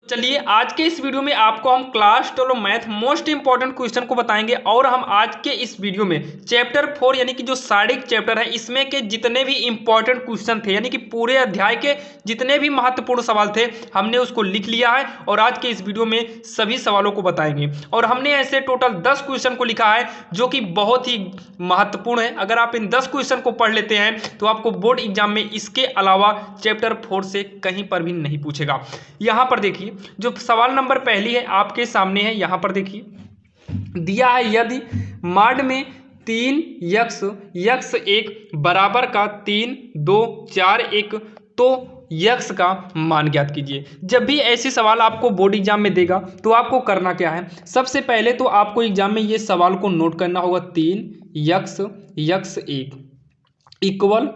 चलिए आज के इस वीडियो में आपको हम class 12 math most important question को बताएंगे और हम आज के इस वीडियो में चैप्टर 4 यानी कि जो सारिक चैप्टर है इसमें के जितने भी इंपॉर्टेंट क्वेश्चन थे यानी कि पूरे अध्याय के जितने भी महत्वपूर्ण सवाल थे हमने उसको लिख लिया है और आज के इस वीडियो में सभी सवालों को बताएंगे। और हमने ऐसे टोटल 10 क्वेश्चन को लिखा है जो कि बहुत ही महत्वपूर्ण है। अगर आप इन 10 क्वेश्चन को पढ़ लेते हैं तो आपको बोर्ड एग्जाम में इसके अलावा चैप्टर 4 से कहीं पर भी नहीं पूछेगा। यहाँ पर देखिए जो सवाल नंबर पहली है आपके सामने है। यहां पर देखिए दिया है यदि माड में 3x 1 बराबर का 3 2 4 1 तो यक्स का मान ज्ञात कीजिए। जब भी ऐसे सवाल आपको बोर्ड एग्जाम में देगा तो आपको करना क्या है, सबसे पहले तो आपको एग्जाम में ये सवाल को नोट करना होगा 3x 1 इक्वल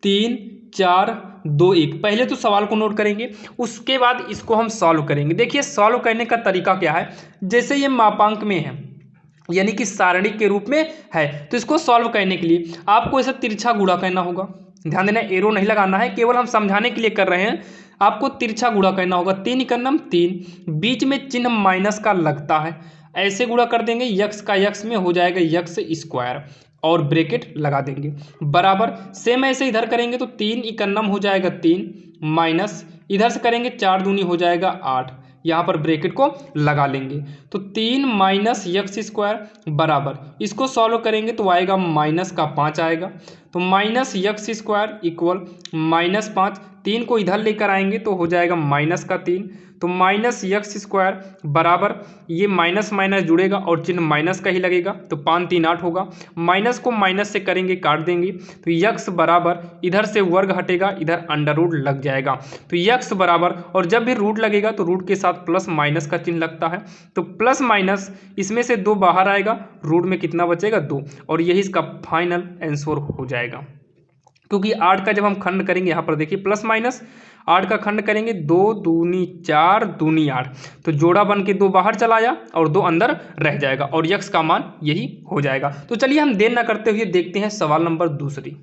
3 4 2 1। पहले तो सवाल को नोट करेंगे, उसके बाद इसको हम सॉल्व करेंगे। देखिए सॉल्व करने का तरीका क्या है, जैसे ये मापांक में है यानी कि सारणी के रूप में है तो इसको सॉल्व करने के लिए आपको ऐसा तिरछा गुणा करना होगा। ध्यान देना, एरो नहीं लगाना है, केवल हम समझाने के लिए कर रहे हैं। आपको तिरछा गुणा करना होगा। 3 एकम 3, बीच में चिन्ह माइनस का लगता है, ऐसे गुणा कर देंगे, यक्स का यक्स में हो जाएगा यक्स स्क्वायर और ब्रैकेट लगा देंगे बराबर। सेम ऐसे इधर करेंगे तो 3 एकम हो जाएगा 3 माइनस इधर से करेंगे 4 दूनी हो जाएगा 8, यहाँ पर ब्रैकेट को लगा लेंगे तो 3 माइनस यक्स स्क्वायर बराबर, इसको सॉल्व करेंगे तो आएगा माइनस का 5 आएगा तो माइनस यक्स स्क्वायर इक्वल -5। 3 को इधर लेकर आएंगे तो हो जाएगा माइनस का 3 तो माइनस यक्स स्क्वायर बराबर, ये माइनस माइनस जुड़ेगा और चिन्ह माइनस का ही लगेगा तो 5 3 8 होगा। माइनस को माइनस से करेंगे काट देंगे तो यक्स बराबर, इधर से वर्ग हटेगा इधर अंडर रूट लग जाएगा तो यक्स बराबर, और जब भी रूट लगेगा तो रूट के साथ प्लस माइनस का चिन्ह लगता है तो प्लस माइनस इसमें से 2 बाहर आएगा, रूट में कितना बचेगा 2, और यही इसका फाइनल आंसर हो जाएगा। क्योंकि 8 का जब हम खंड करेंगे, यहाँ पर देखिए प्लस माइनस 8 का खंड करेंगे 2 दूनी 4 दूनी 8 तो जोड़ा बन के 2 बाहर चला आया और 2 अंदर रह जाएगा और यक्स का मान यही हो जाएगा। तो चलिए हम देर न करते हुए देखते हैं सवाल नंबर दूसरी।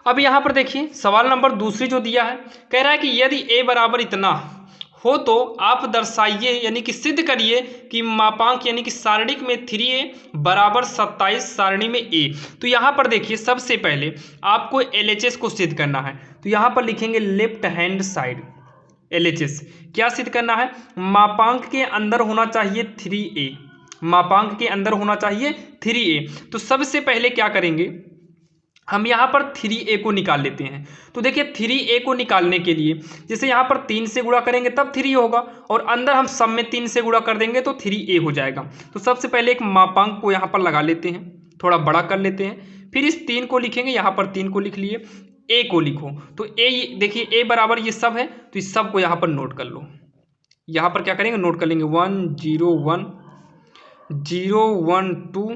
अब यहाँ पर देखिए सवाल नंबर दूसरी जो दिया है, कह रहा है कि यदि a बराबर इतना हो तो आप दर्शाइए यानी कि सिद्ध करिए कि मापांक यानी कि सारणिक में 3a बराबर 27 सारणी में a। तो यहाँ पर देखिए सबसे पहले आपको LHS को सिद्ध करना है तो यहाँ पर लिखेंगे लेफ्ट हैंड साइड LHS। क्या सिद्ध करना है, मापांक के अंदर होना चाहिए 3a, मापांक के अंदर होना चाहिए 3a। तो सबसे पहले क्या करेंगे, हम यहाँ पर 3a को निकाल लेते हैं। तो देखिए 3a को निकालने के लिए जैसे यहाँ पर 3 से गुणा करेंगे तब 3 होगा और अंदर हम सब में 3 से गुणा कर देंगे तो 3a हो जाएगा। तो सबसे पहले एक मापांक को यहाँ पर लगा लेते हैं, थोड़ा बड़ा कर लेते हैं, फिर इस 3 को लिखेंगे, यहाँ पर 3 को लिख लिए, a को लिखो तो a देखिए a बराबर ये सब है तो इस सब को यहाँ पर नोट कर लो। यहाँ पर क्या करेंगे, नोट कर लेंगे 1 0 1 0 1 2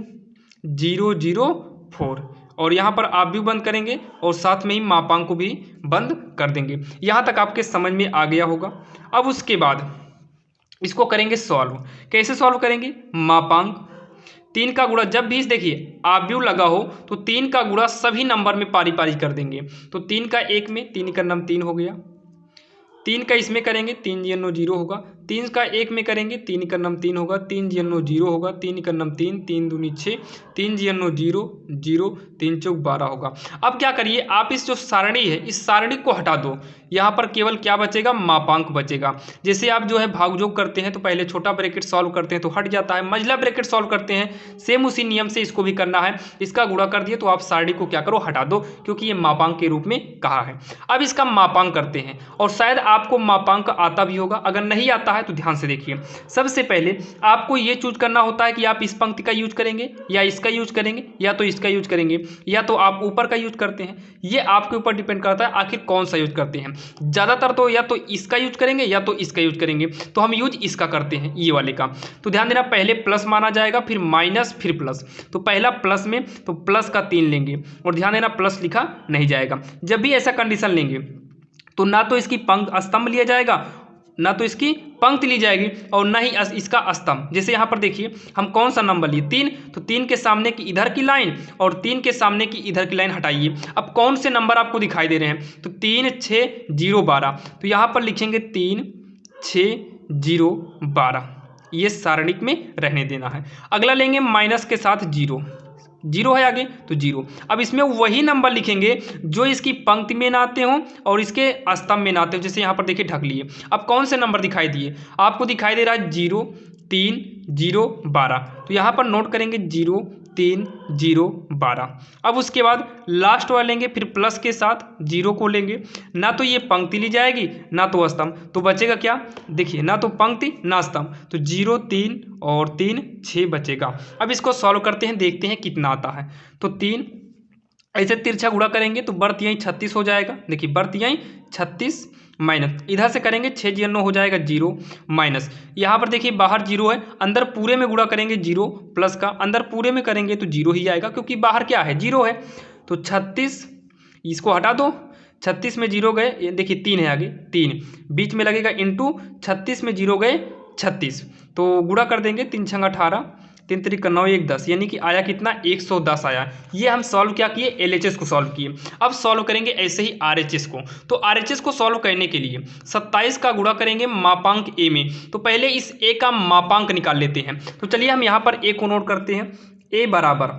0 0 4 और यहाँ पर आप भी बंद करेंगे और साथ में ही मापांक को भी बंद कर देंगे। यहाँ तक आपके समझ में आ गया होगा। अब उसके बाद इसको करेंगे सॉल्व। कैसे सॉल्व करेंगे, मापांक 3 का गुणा, जब भी देखिए आव्यूह लगा हो तो 3 का गुणा सभी नंबर में पारी पारी कर देंगे तो 3 का 1 में 3 का नम 3 हो गया, 3 का इसमें करेंगे 3 जीरो 0 होगा, 3 का 1 में करेंगे 3 का नम 3 होगा, 3 जीरो 0 होगा, 3 का नम 3, 3 दूनी 6, 3 जीरो 0 0 3 चौक 12 होगा। अब क्या करिए, आप इस जो सारणी है इस सारणी को हटा दो, यहाँ पर केवल क्या बचेगा, मापांक बचेगा। जैसे आप जो है भागयोग करते हैं तो पहले छोटा ब्रैकेट सॉल्व करते हैं तो हट जाता है, मझला ब्रैकेट सॉल्व करते हैं, सेम उसी नियम से इसको भी करना है। इसका गुणा कर दिए तो आप सारणी को क्या करो, हटा दो, क्योंकि ये मापांक के रूप में कहा है। अब इसका मापांक करते हैं और शायद आपको मापांक आता भी होगा, अगर नहीं आता है तो ध्यान से देखिए। सबसे पहले आपको ये चूज करना होता है कि आप इस पंक्ति का यूज करेंगे या इसका यूज करेंगे या तो इसका यूज करेंगे या तो आप ऊपर का यूज करते हैं। ये आपके ऊपर डिपेंड करता है आखिर कौन सा यूज करते हैं। ज़्यादातर तो या तो इसका यूज करेंगे या तो इसका यूज करेंगे, तो हम यूज इसका करते हैं, ये वाले का। तो ध्यान देना, पहले प्लस माना जाएगा फिर माइनस फिर प्लस, तो पहला प्लस में तो प्लस का 3 लेंगे और ध्यान देना प्लस लिखा नहीं जाएगा। जब भी ऐसा कंडीशन लेंगे तो ना तो इसकी स्तंभ लिया जाएगा, ना तो इसकी पंक्ति ली जाएगी और ना ही इसका स्तंभ। जैसे यहाँ पर देखिए हम कौन सा नंबर लिए 3, तो 3 के सामने की इधर की लाइन और 3 के सामने की इधर की लाइन हटाइए। अब कौन से नंबर आपको दिखाई दे रहे हैं, तो 3 6 0 12, तो यहाँ पर लिखेंगे 3 6 0 12, ये सारणिक में रहने देना है। अगला लेंगे माइनस के साथ 0, 0 है आगे तो 0। अब इसमें वही नंबर लिखेंगे जो इसकी पंक्ति में ना आते हों और इसके स्तंभ में ना आते हो। जैसे यहाँ पर देखिए ढक लिए। अब कौन से नंबर दिखाई दिए आपको? दिखाई दे रहा है 0 3 0 12, तो यहाँ पर नोट करेंगे 0 3 0 12। अब उसके बाद लास्ट वाला लेंगे, फिर प्लस के साथ 0 को लेंगे। ना तो ये पंक्ति ली जाएगी ना तो स्तंभ, तो बचेगा क्या? देखिए, ना तो पंक्ति ना स्तंभ, तो 0 3 और 3 6 बचेगा। अब इसको सॉल्व करते हैं, देखते हैं कितना आता है। तो 3 ऐसे तिरछा गुणा करेंगे तो बढ़त यहीं 36 हो जाएगा। देखिए बढ़त यहीं 36 माइनस, इधर से करेंगे 6 0 9 हो जाएगा 0 माइनस। यहाँ पर देखिए बाहर 0 है, अंदर पूरे में गुणा करेंगे 0 प्लस का, अंदर पूरे में करेंगे तो 0 ही आएगा क्योंकि बाहर क्या है? 0 है। तो 36, इसको हटा दो, 36 में 0 गए, ये देखिए 3 है आगे, 3 बीच में लगेगा इंटू 36 में 0 गए 36, तो गुणा कर देंगे 3 छंग 18, 3 3 9 1 10, यानी कि आया कितना? 110 आया। ये हम सॉल्व क्या किए? LHS को सॉल्व किए। अब सॉल्व करेंगे ऐसे ही RHS को। तो RHS को सॉल्व करने के लिए 27 का गुणा करेंगे मापांक A में। तो पहले इस A का मापांक निकाल लेते हैं। तो चलिए हम यहाँ पर A को नोट करते हैं। A बराबर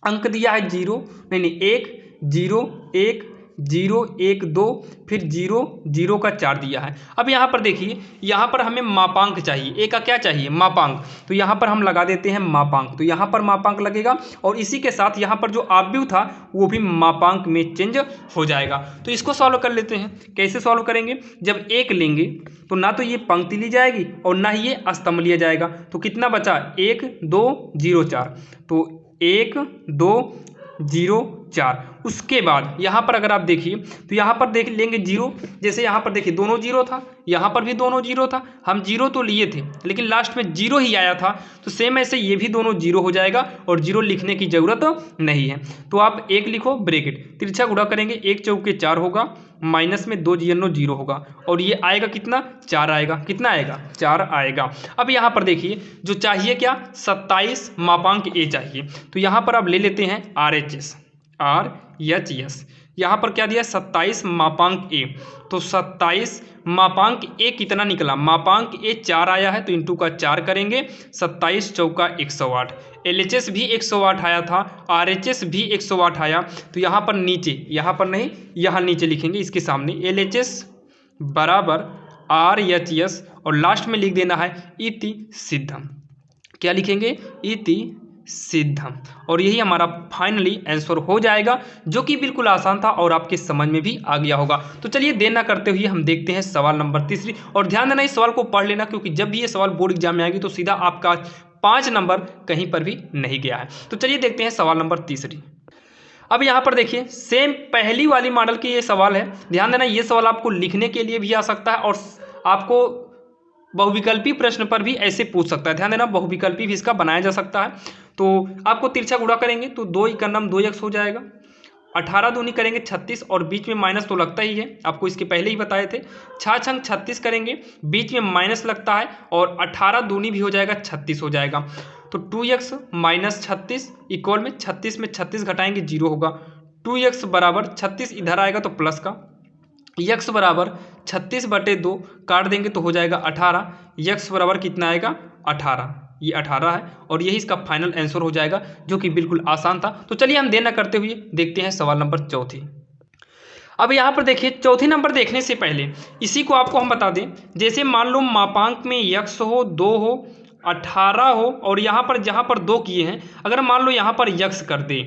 अंक दिया है 0 नहीं 1 0 1 0 1 2, फिर 0 0 का 4 दिया है। अब यहाँ पर देखिए, यहाँ पर हमें मापांक चाहिए। ए का क्या चाहिए? मापांक। तो यहाँ पर हम लगा देते हैं मापांक, तो यहाँ पर मापांक लगेगा और इसी के साथ यहाँ पर जो आव्यूह था वो भी मापांक में चेंज हो जाएगा। तो इसको सॉल्व कर लेते हैं। कैसे सॉल्व करेंगे? जब 1 लेंगे तो ना तो ये पंक्ति ली जाएगी और ना ही ये स्तंभ लिया जाएगा। तो कितना बचा? 1 2 0 4, तो 1 2 0 4। उसके बाद यहाँ पर अगर आप देखिए तो यहाँ पर देख लेंगे 0, जैसे यहाँ पर देखिए दोनों 0 था, यहाँ पर भी दोनों 0 था। हम 0 तो लिए थे लेकिन लास्ट में 0 ही आया था, तो सेम ऐसे ये भी दोनों 0 हो जाएगा और 0 लिखने की ज़रूरत नहीं है। तो आप 1 लिखो ब्रैकेट, तिरछा गुणा करेंगे 1 चौके 4 होगा, माइनस में 2 0 0 होगा और ये आएगा कितना? 4 आएगा। कितना आएगा? 4 आएगा। अब यहाँ पर देखिए जो चाहिए क्या? 27 मापांक A चाहिए। तो यहाँ पर आप ले लेते हैं RHS RHS, यहाँ पर क्या दिया? 27 मापांक A। तो 27 मापांक A कितना निकला? मापांक A 4 आया है तो इंटू का 4 करेंगे, 27 चौका 108। LHS भी 108 आया था, RHS भी 108 आया। तो यहाँ पर नीचे, यहाँ पर नहीं यहाँ नीचे लिखेंगे इसके सामने LHS बराबर RHS और लास्ट में लिख देना है इति सिद्धम। क्या लिखेंगे? इति सिद्धम। और यही हमारा फाइनली आंसर हो जाएगा, जो कि बिल्कुल आसान था और आपके समझ में भी आ गया होगा। तो चलिए देर ना करते हुए हम देखते हैं सवाल नंबर 3। और ध्यान देना, इस सवाल को पढ़ लेना क्योंकि जब भी ये सवाल बोर्ड एग्जाम में आएगी तो सीधा आपका 5 नंबर कहीं पर भी नहीं गया है। तो चलिए देखते हैं सवाल नंबर 3। अब यहाँ पर देखिए सेम पहली वाली मॉडल की ये सवाल है। ध्यान देना, ये सवाल आपको लिखने के लिए भी आ सकता है और आपको बहुविकल्पी प्रश्न पर भी ऐसे पूछ सकता है। ध्यान देना, बहुविकल्पी भी इसका बनाया जा सकता है। तो आपको तिरछा गुणा करेंगे तो 2 का नाम 2x हो जाएगा, 18 दूनी करेंगे 36 और बीच में माइनस तो लगता ही है, आपको इसके पहले ही बताए थे। 6 छंग 36 करेंगे, बीच में माइनस लगता है और 18 दूनी भी हो जाएगा 36 हो जाएगा। तो 2x माइनस 36 इक्वल में 36 में 36 घटाएंगे 0 होगा। 2x बराबर 36 इधर आएगा तो प्लस का, x बराबर 36/2 काट देंगे तो हो जाएगा 18। x बराबर कितना आएगा? 18। ये 18 है और यही इसका फाइनल आंसर हो जाएगा, जो कि बिल्कुल आसान था। तो चलिए हम देर न करते हुए देखते हैं सवाल नंबर 4। अब यहाँ पर देखिए चौथी नंबर देखने से पहले इसी को आपको हम बता दें। जैसे मान लो मापांक में x हो, 2 हो, 18 हो और यहाँ पर जहाँ पर 2 किए हैं, अगर मान लो यहाँ पर x कर दे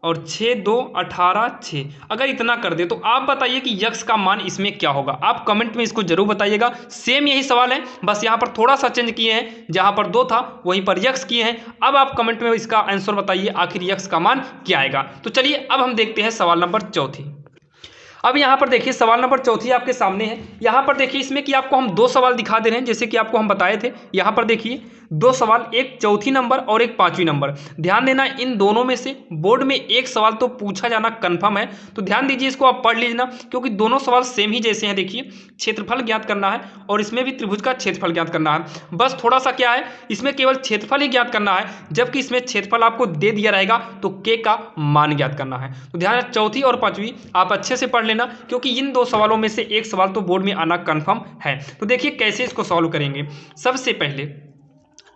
और 6 2 18 6, अगर इतना कर दे तो आप बताइए कि यक्स का मान इसमें क्या होगा। आप कमेंट में इसको जरूर बताइएगा। सेम यही सवाल है, बस यहाँ पर थोड़ा सा चेंज किए हैं, जहाँ पर 2 था वहीं पर यक्स किए हैं। अब आप कमेंट में इसका आंसर बताइए आखिर यक्स का मान क्या आएगा। तो चलिए अब हम देखते हैं सवाल नंबर 4। अब यहाँ पर देखिए सवाल नंबर 4 आपके सामने है। यहाँ पर देखिए इसमें कि आपको हम 2 सवाल दिखा दे रहे हैं, जैसे कि आपको हम बताए थे। यहाँ पर देखिए 2 सवाल, एक चौथी नंबर और एक 5वीं नंबर। ध्यान देना, इन दोनों में से बोर्ड में एक सवाल तो पूछा जाना कन्फर्म है। तो ध्यान दीजिए, इसको आप पढ़ लीजिए ना, क्योंकि दोनों सवाल सेम ही जैसे हैं। देखिए क्षेत्रफल ज्ञात करना है और इसमें भी त्रिभुज का क्षेत्रफल ज्ञात करना है। बस थोड़ा सा क्या है, इसमें केवल क्षेत्रफल ही ज्ञात करना है, जबकि इसमें क्षेत्रफल आपको दे दिया रहेगा तो के का मान ज्ञात करना है। तो ध्यान, चौथी और 5वीं आप अच्छे से पढ़ लेना। लेना, क्योंकि इन दो सवालों में से एक सवाल तो बोर्ड में आना कन्फर्म है। तो देखिए कैसे इसको सॉल्व करेंगे। सबसे पहले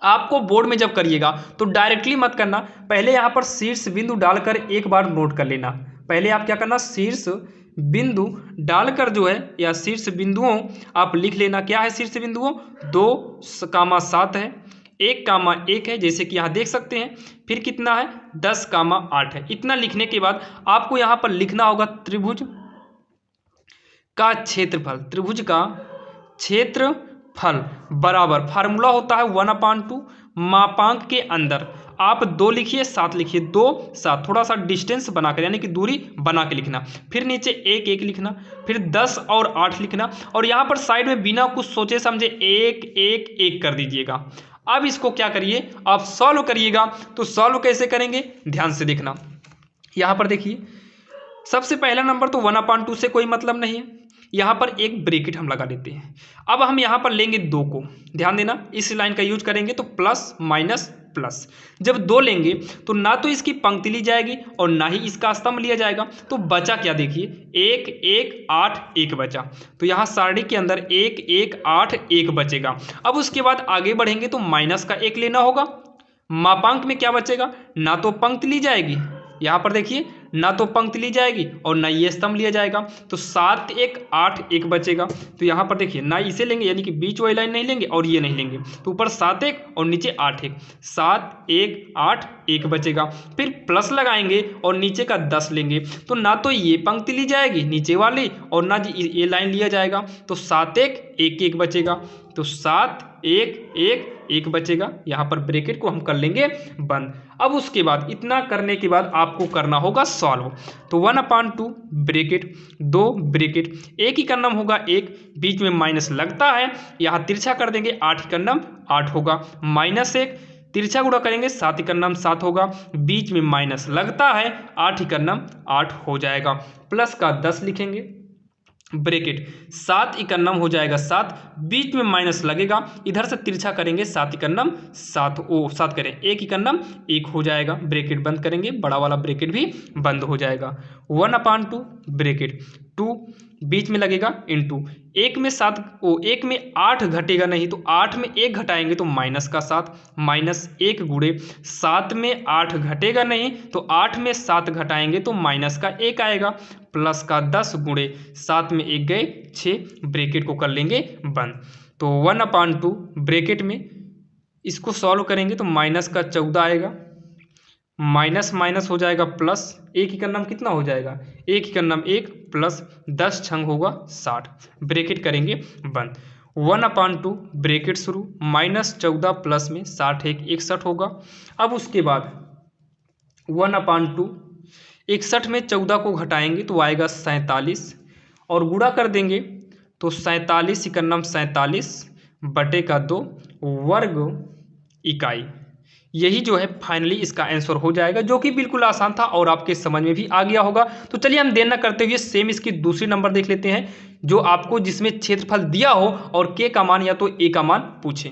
आपको बोर्ड में जब करिएगा तो डायरेक्टली मत करना, पहले यहाँ पर शीर्ष बिंदु डालकर एक बार नोट कर लेना। पहले आप क्या करना, शीर्ष बिंदु डालकर जो है या शीर्ष बिंदुओं आप लिख लेना। क्या है शीर्ष बिंदुओं, 2,7 है, 1,1 है, जैसे कि यहाँ देख सकते हैं। फिर कितना है, 10,8 है। इतना लिखने के बाद आपको यहाँ पर लिखना होगा त्रिभुज का क्षेत्रफल। त्रिभुज का क्षेत्रफल बराबर फार्मूला होता है 1/2, मापांक के अंदर आप 2 लिखिए, 7 लिखिए, 2 7, थोड़ा सा डिस्टेंस बनाकर यानी कि दूरी बना के लिखना। फिर नीचे 1 1 लिखना, फिर 10 और 8 लिखना, और यहाँ पर साइड में बिना कुछ सोचे समझे 1 1 1 कर दीजिएगा। अब इसको क्या करिए, आप सॉल्व करिएगा। तो सॉल्व कैसे करेंगे, ध्यान से देखना। यहाँ पर देखिए सबसे पहला नंबर तो 1/2 से कोई मतलब नहीं है, यहाँ पर एक ब्रैकेट हम लगा देते हैं। अब हम यहाँ पर लेंगे 2 को, ध्यान देना इस लाइन का यूज करेंगे तो प्लस माइनस प्लस। जब 2 लेंगे तो ना तो इसकी पंक्ति ली जाएगी और ना ही इसका स्तंभ लिया जाएगा, तो बचा क्या देखिए, 1 1 8 1 बचा। तो यहाँ सारणी के अंदर 1 1 8 1 बचेगा। अब उसके बाद आगे बढ़ेंगे तो माइनस का 1 लेना होगा। मापांक में क्या बचेगा, ना तो पंक्ति ली जाएगी, यहाँ पर देखिए ना तो पंक्ति ली जाएगी और ना ये स्तंभ लिया जाएगा, तो 7 1 8 1 बचेगा। तो यहाँ पर देखिए ना इसे लेंगे यानी कि बीच वाली लाइन नहीं लेंगे और ये नहीं लेंगे, तो ऊपर 7 1 और नीचे 8 1, 7 1 8 1 बचेगा। फिर प्लस लगाएंगे और नीचे का 10 लेंगे, तो ना तो ये पंक्ति ली जाएगी नीचे वाली और ना ये लाइन लिया जाएगा, तो 7 1 1 1 बचेगा। तो 7 1 1 1 बचेगा। यहाँ पर ब्रैकेट को हम कर लेंगे बंद। अब उसके बाद इतना करने के बाद आपको करना होगा सॉल्व। तो 1/2 ब्रैकेट 2 ब्रैकेट, एक ही का नाम होगा 1, बीच में माइनस लगता है, यहाँ तिरछा कर देंगे, 8 ही का नाम 8 होगा, -1 तिरछा गुणा करेंगे, 7 ही का नाम 7 होगा, बीच में माइनस लगता है, 8 ही का नाम 8 हो जाएगा। प्लस का 10 लिखेंगे ब्रैकेट, 7 इकन्नम हो जाएगा 7, बीच में माइनस लगेगा, इधर से तिरछा करेंगे, 7 इकन्नम 7 7 करें, 1 इकन्नम 1 हो जाएगा। ब्रैकेट बंद करेंगे, बड़ा वाला ब्रैकेट भी बंद हो जाएगा। 1/2 ब्रैकेट 2 बीच में लगेगा इंटू 1 में 7 1 में 8 घटेगा नहीं, तो 8 में 1 घटाएंगे तो माइनस का 7, -1 गुणे 7 में 8 घटेगा नहीं, तो 8 में 7 घटाएंगे तो माइनस का 1 आएगा, प्लस का 10 गुणे 7 में 1 गए 6, ब्रैकेट को कर लेंगे बंद। तो 1/2 ब्रैकेट में इसको सॉल्व करेंगे तो माइनस का 14 आएगा, माइनस माइनस हो जाएगा प्लस, 1 ही का नाम कितना हो जाएगा, 1 ही का नाम 1 प्लस 10 छंग होगा 60, ब्रैकेट करेंगे बंद। 1/2 ब्रैकेट शुरू, -14 प्लस में 60 1 61 होगा। अब उसके बाद 1/2 61 में 14 को घटाएंगे तो आएगा 47 और गुणा कर देंगे तो 47 का नाम 47 बटे का 2 वर्ग इकाई। यही जो है फाइनली इसका आंसर हो जाएगा, जो कि बिल्कुल आसान था और आपके समझ में भी आ गया होगा। तो चलिए हम देर न करते हुए सेम इसकी दूसरी नंबर देख लेते हैं, जो आपको जिसमें क्षेत्रफल दिया हो और के का मान या तो ए का मान पूछे।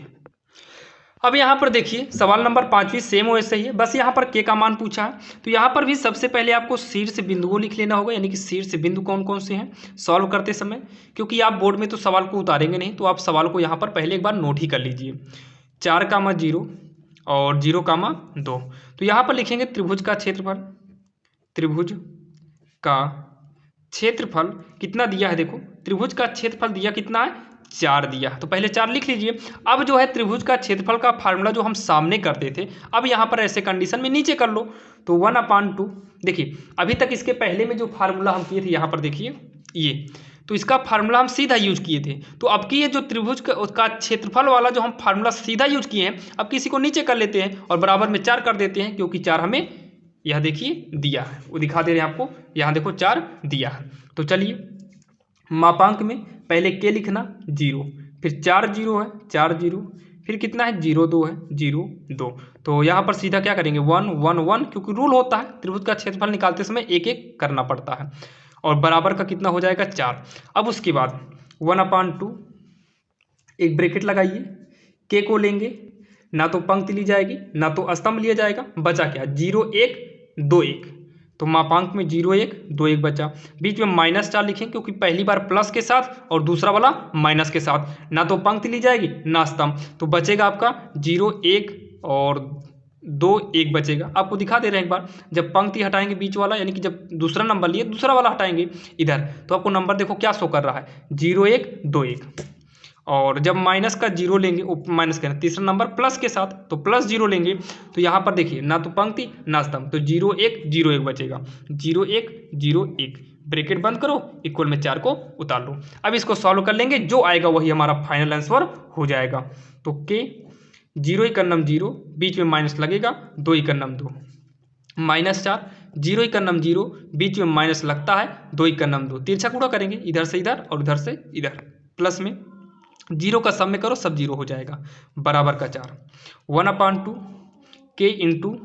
अब यहाँ पर देखिए सवाल नंबर 5 सेम वैसे ही है, बस यहाँ पर के का मान पूछा है। तो यहाँ पर भी सबसे पहले आपको शीर्ष बिंदुओं लिख लेना होगा, यानी कि शीर्ष बिंदु कौन कौन से हैं सॉल्व करते समय, क्योंकि आप बोर्ड में तो सवाल को उतारेंगे नहीं, तो आप सवाल को यहाँ पर पहले एक बार नोट ही कर लीजिए। 4,0 और 0,2। तो यहाँ पर लिखेंगे त्रिभुज का क्षेत्रफल, त्रिभुज का क्षेत्रफल कितना दिया है, देखो त्रिभुज का क्षेत्रफल दिया कितना है, 4 दिया है, तो पहले 4 लिख लीजिए। अब जो है त्रिभुज का क्षेत्रफल का फार्मूला जो हम सामने करते थे, अब यहाँ पर ऐसे कंडीशन में नीचे कर लो। तो 1/2 देखिए अभी तक इसके पहले में जो फार्मूला हम किए थे, यहाँ पर देखिए ये, तो इसका फार्मूला हम सीधा यूज किए थे। तो अब की ये जो त्रिभुज का क्षेत्रफल वाला जो हम फार्मूला सीधा यूज किए हैं, अब किसी को नीचे कर लेते हैं और बराबर में 4 कर देते हैं, क्योंकि 4 हमें यह देखिए दिया है, वो दिखा दे रहे हैं आपको, यहाँ देखो 4 दिया है। तो चलिए मापांक में पहले के लिखना 0, फिर 4 0 है 4 0, फिर कितना है 0 2 है 0 2। तो यहाँ पर सीधा क्या करेंगे 1 1 1, क्योंकि रूल होता है त्रिभुज का क्षेत्रफल निकालते समय एक एक करना पड़ता है, और बराबर का कितना हो जाएगा 4। अब उसके बाद 1/2 एक ब्रैकेट लगाइए, के को लेंगे, ना तो पंक्ति ली जाएगी ना तो स्तंभ लिया जाएगा, बचा क्या 0 1 2 1, तो मापांक में 0 1 2 1 बचा। बीच में -4 लिखें क्योंकि पहली बार प्लस के साथ और दूसरा वाला माइनस के साथ, ना तो पंक्ति ली जाएगी ना स्तंभ। तो बचेगा आपका 0 1 और 2 1 बचेगा। आपको दिखा दे रहे हैं एक बार, जब पंक्ति हटाएंगे बीच वाला, यानी कि जब दूसरा नंबर लिए दूसरा वाला हटाएंगे इधर, तो आपको नंबर देखो क्या शो कर रहा है 0 1 2 1। और जब माइनस का 0 लेंगे, माइनस का तीसरा नंबर प्लस के साथ, तो +0 लेंगे, तो यहाँ पर देखिए ना तो पंक्ति ना स्तंभ, तो 0 1 0 1 बचेगा। 0 1 0 1 ब्रैकेट बंद करो, इक्वल में 4 को उतार लो। अब इसको सॉल्व कर लेंगे, जो आएगा वही हमारा फाइनल आंसर हो जाएगा। तो के 0 1 0, बीच में माइनस लगेगा, 2 1 2 -4, 0 1 0, बीच में माइनस लगता है, 2 1 2, तिरछा गुणा करेंगे इधर से इधर और इधर से इधर, प्लस में 0 का सम में करो सब 0 हो जाएगा, बराबर का 4। 1/2 के इंटू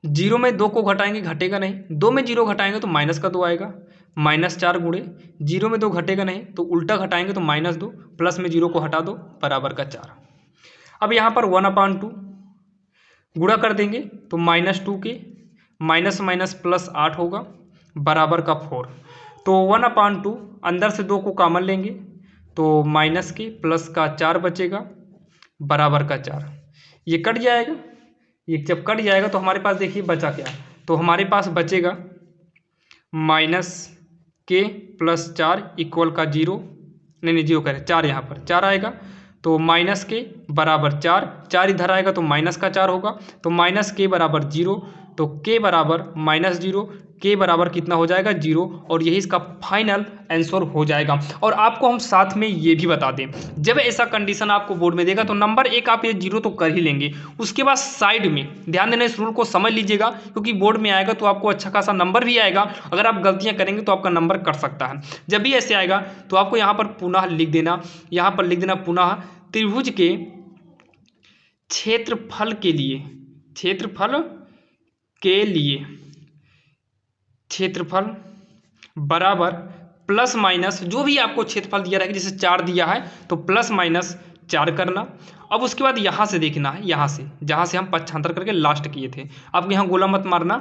0 में 2 को घटाएंगे घटेगा नहीं, 2 में 0 घटाएंगे तो माइनस का 2 आएगा, -4 गुणे 0 में 2 घटेगा नहीं तो उल्टा घटाएंगे तो -2, प्लस में 0 को हटा दो, बराबर का 4। अब यहाँ पर 1/2 गुणा कर देंगे तो -2 के माइनस माइनस प्लस 8 होगा, बराबर का 4। तो 1/2 अंदर से 2 को कॉमन लेंगे तो माइनस के प्लस का 4 बचेगा, बराबर का 4। ये कट जाएगा, ये जब कट जाएगा तो हमारे पास देखिए बचा क्या, तो हमारे पास बचेगा माइनस के प्लस 4 इक्वल का 0, नहीं 0 करें 4, यहाँ पर 4 आएगा, तो माइनस के बराबर 4, 4 इधर आएगा तो माइनस का 4 होगा, तो माइनस के बराबर 0, तो के बराबर -0, के बराबर कितना हो जाएगा 0, और यही इसका फाइनल आंसर हो जाएगा। और आपको हम साथ में ये भी बता दें, जब ऐसा कंडीशन आपको बोर्ड में देगा तो नंबर 1 आप ये 0 तो कर ही लेंगे, उसके बाद साइड में ध्यान देना, इस रूल को समझ लीजिएगा, क्योंकि बोर्ड में आएगा तो आपको अच्छा खासा नंबर भी आएगा, अगर आप गलतियां करेंगे तो आपका नंबर कट सकता है। जब भी ऐसे आएगा तो आपको यहाँ पर पुनः लिख देना, यहाँ पर लिख देना पुनः त्रिभुज के क्षेत्रफल के लिए, क्षेत्रफल के लिए क्षेत्रफल बराबर प्लस माइनस जो भी आपको क्षेत्रफल दिया रहेगा, जैसे 4 दिया है तो प्लस माइनस 4 करना। अब उसके बाद यहाँ से देखना है, यहाँ से जहाँ से हम पक्षांतर करके लास्ट किए थे, आपको यहाँ गोला मत मारना,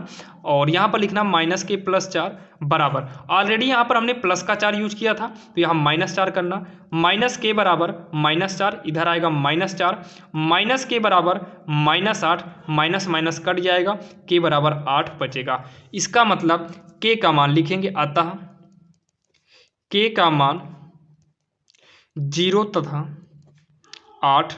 और यहाँ पर लिखना माइनस के प्लस 4 बराबर, ऑलरेडी यहाँ पर हमने प्लस का 4 यूज किया था तो यहाँ -4 करना, माइनस के बराबर -4 इधर आएगा -4, माइनस के बराबर -8, माइनस माइनस कट जाएगा, के बराबर 8 बचेगा। इसका मतलब के का मान लिखेंगे, अतः के का मान 0 तथा 8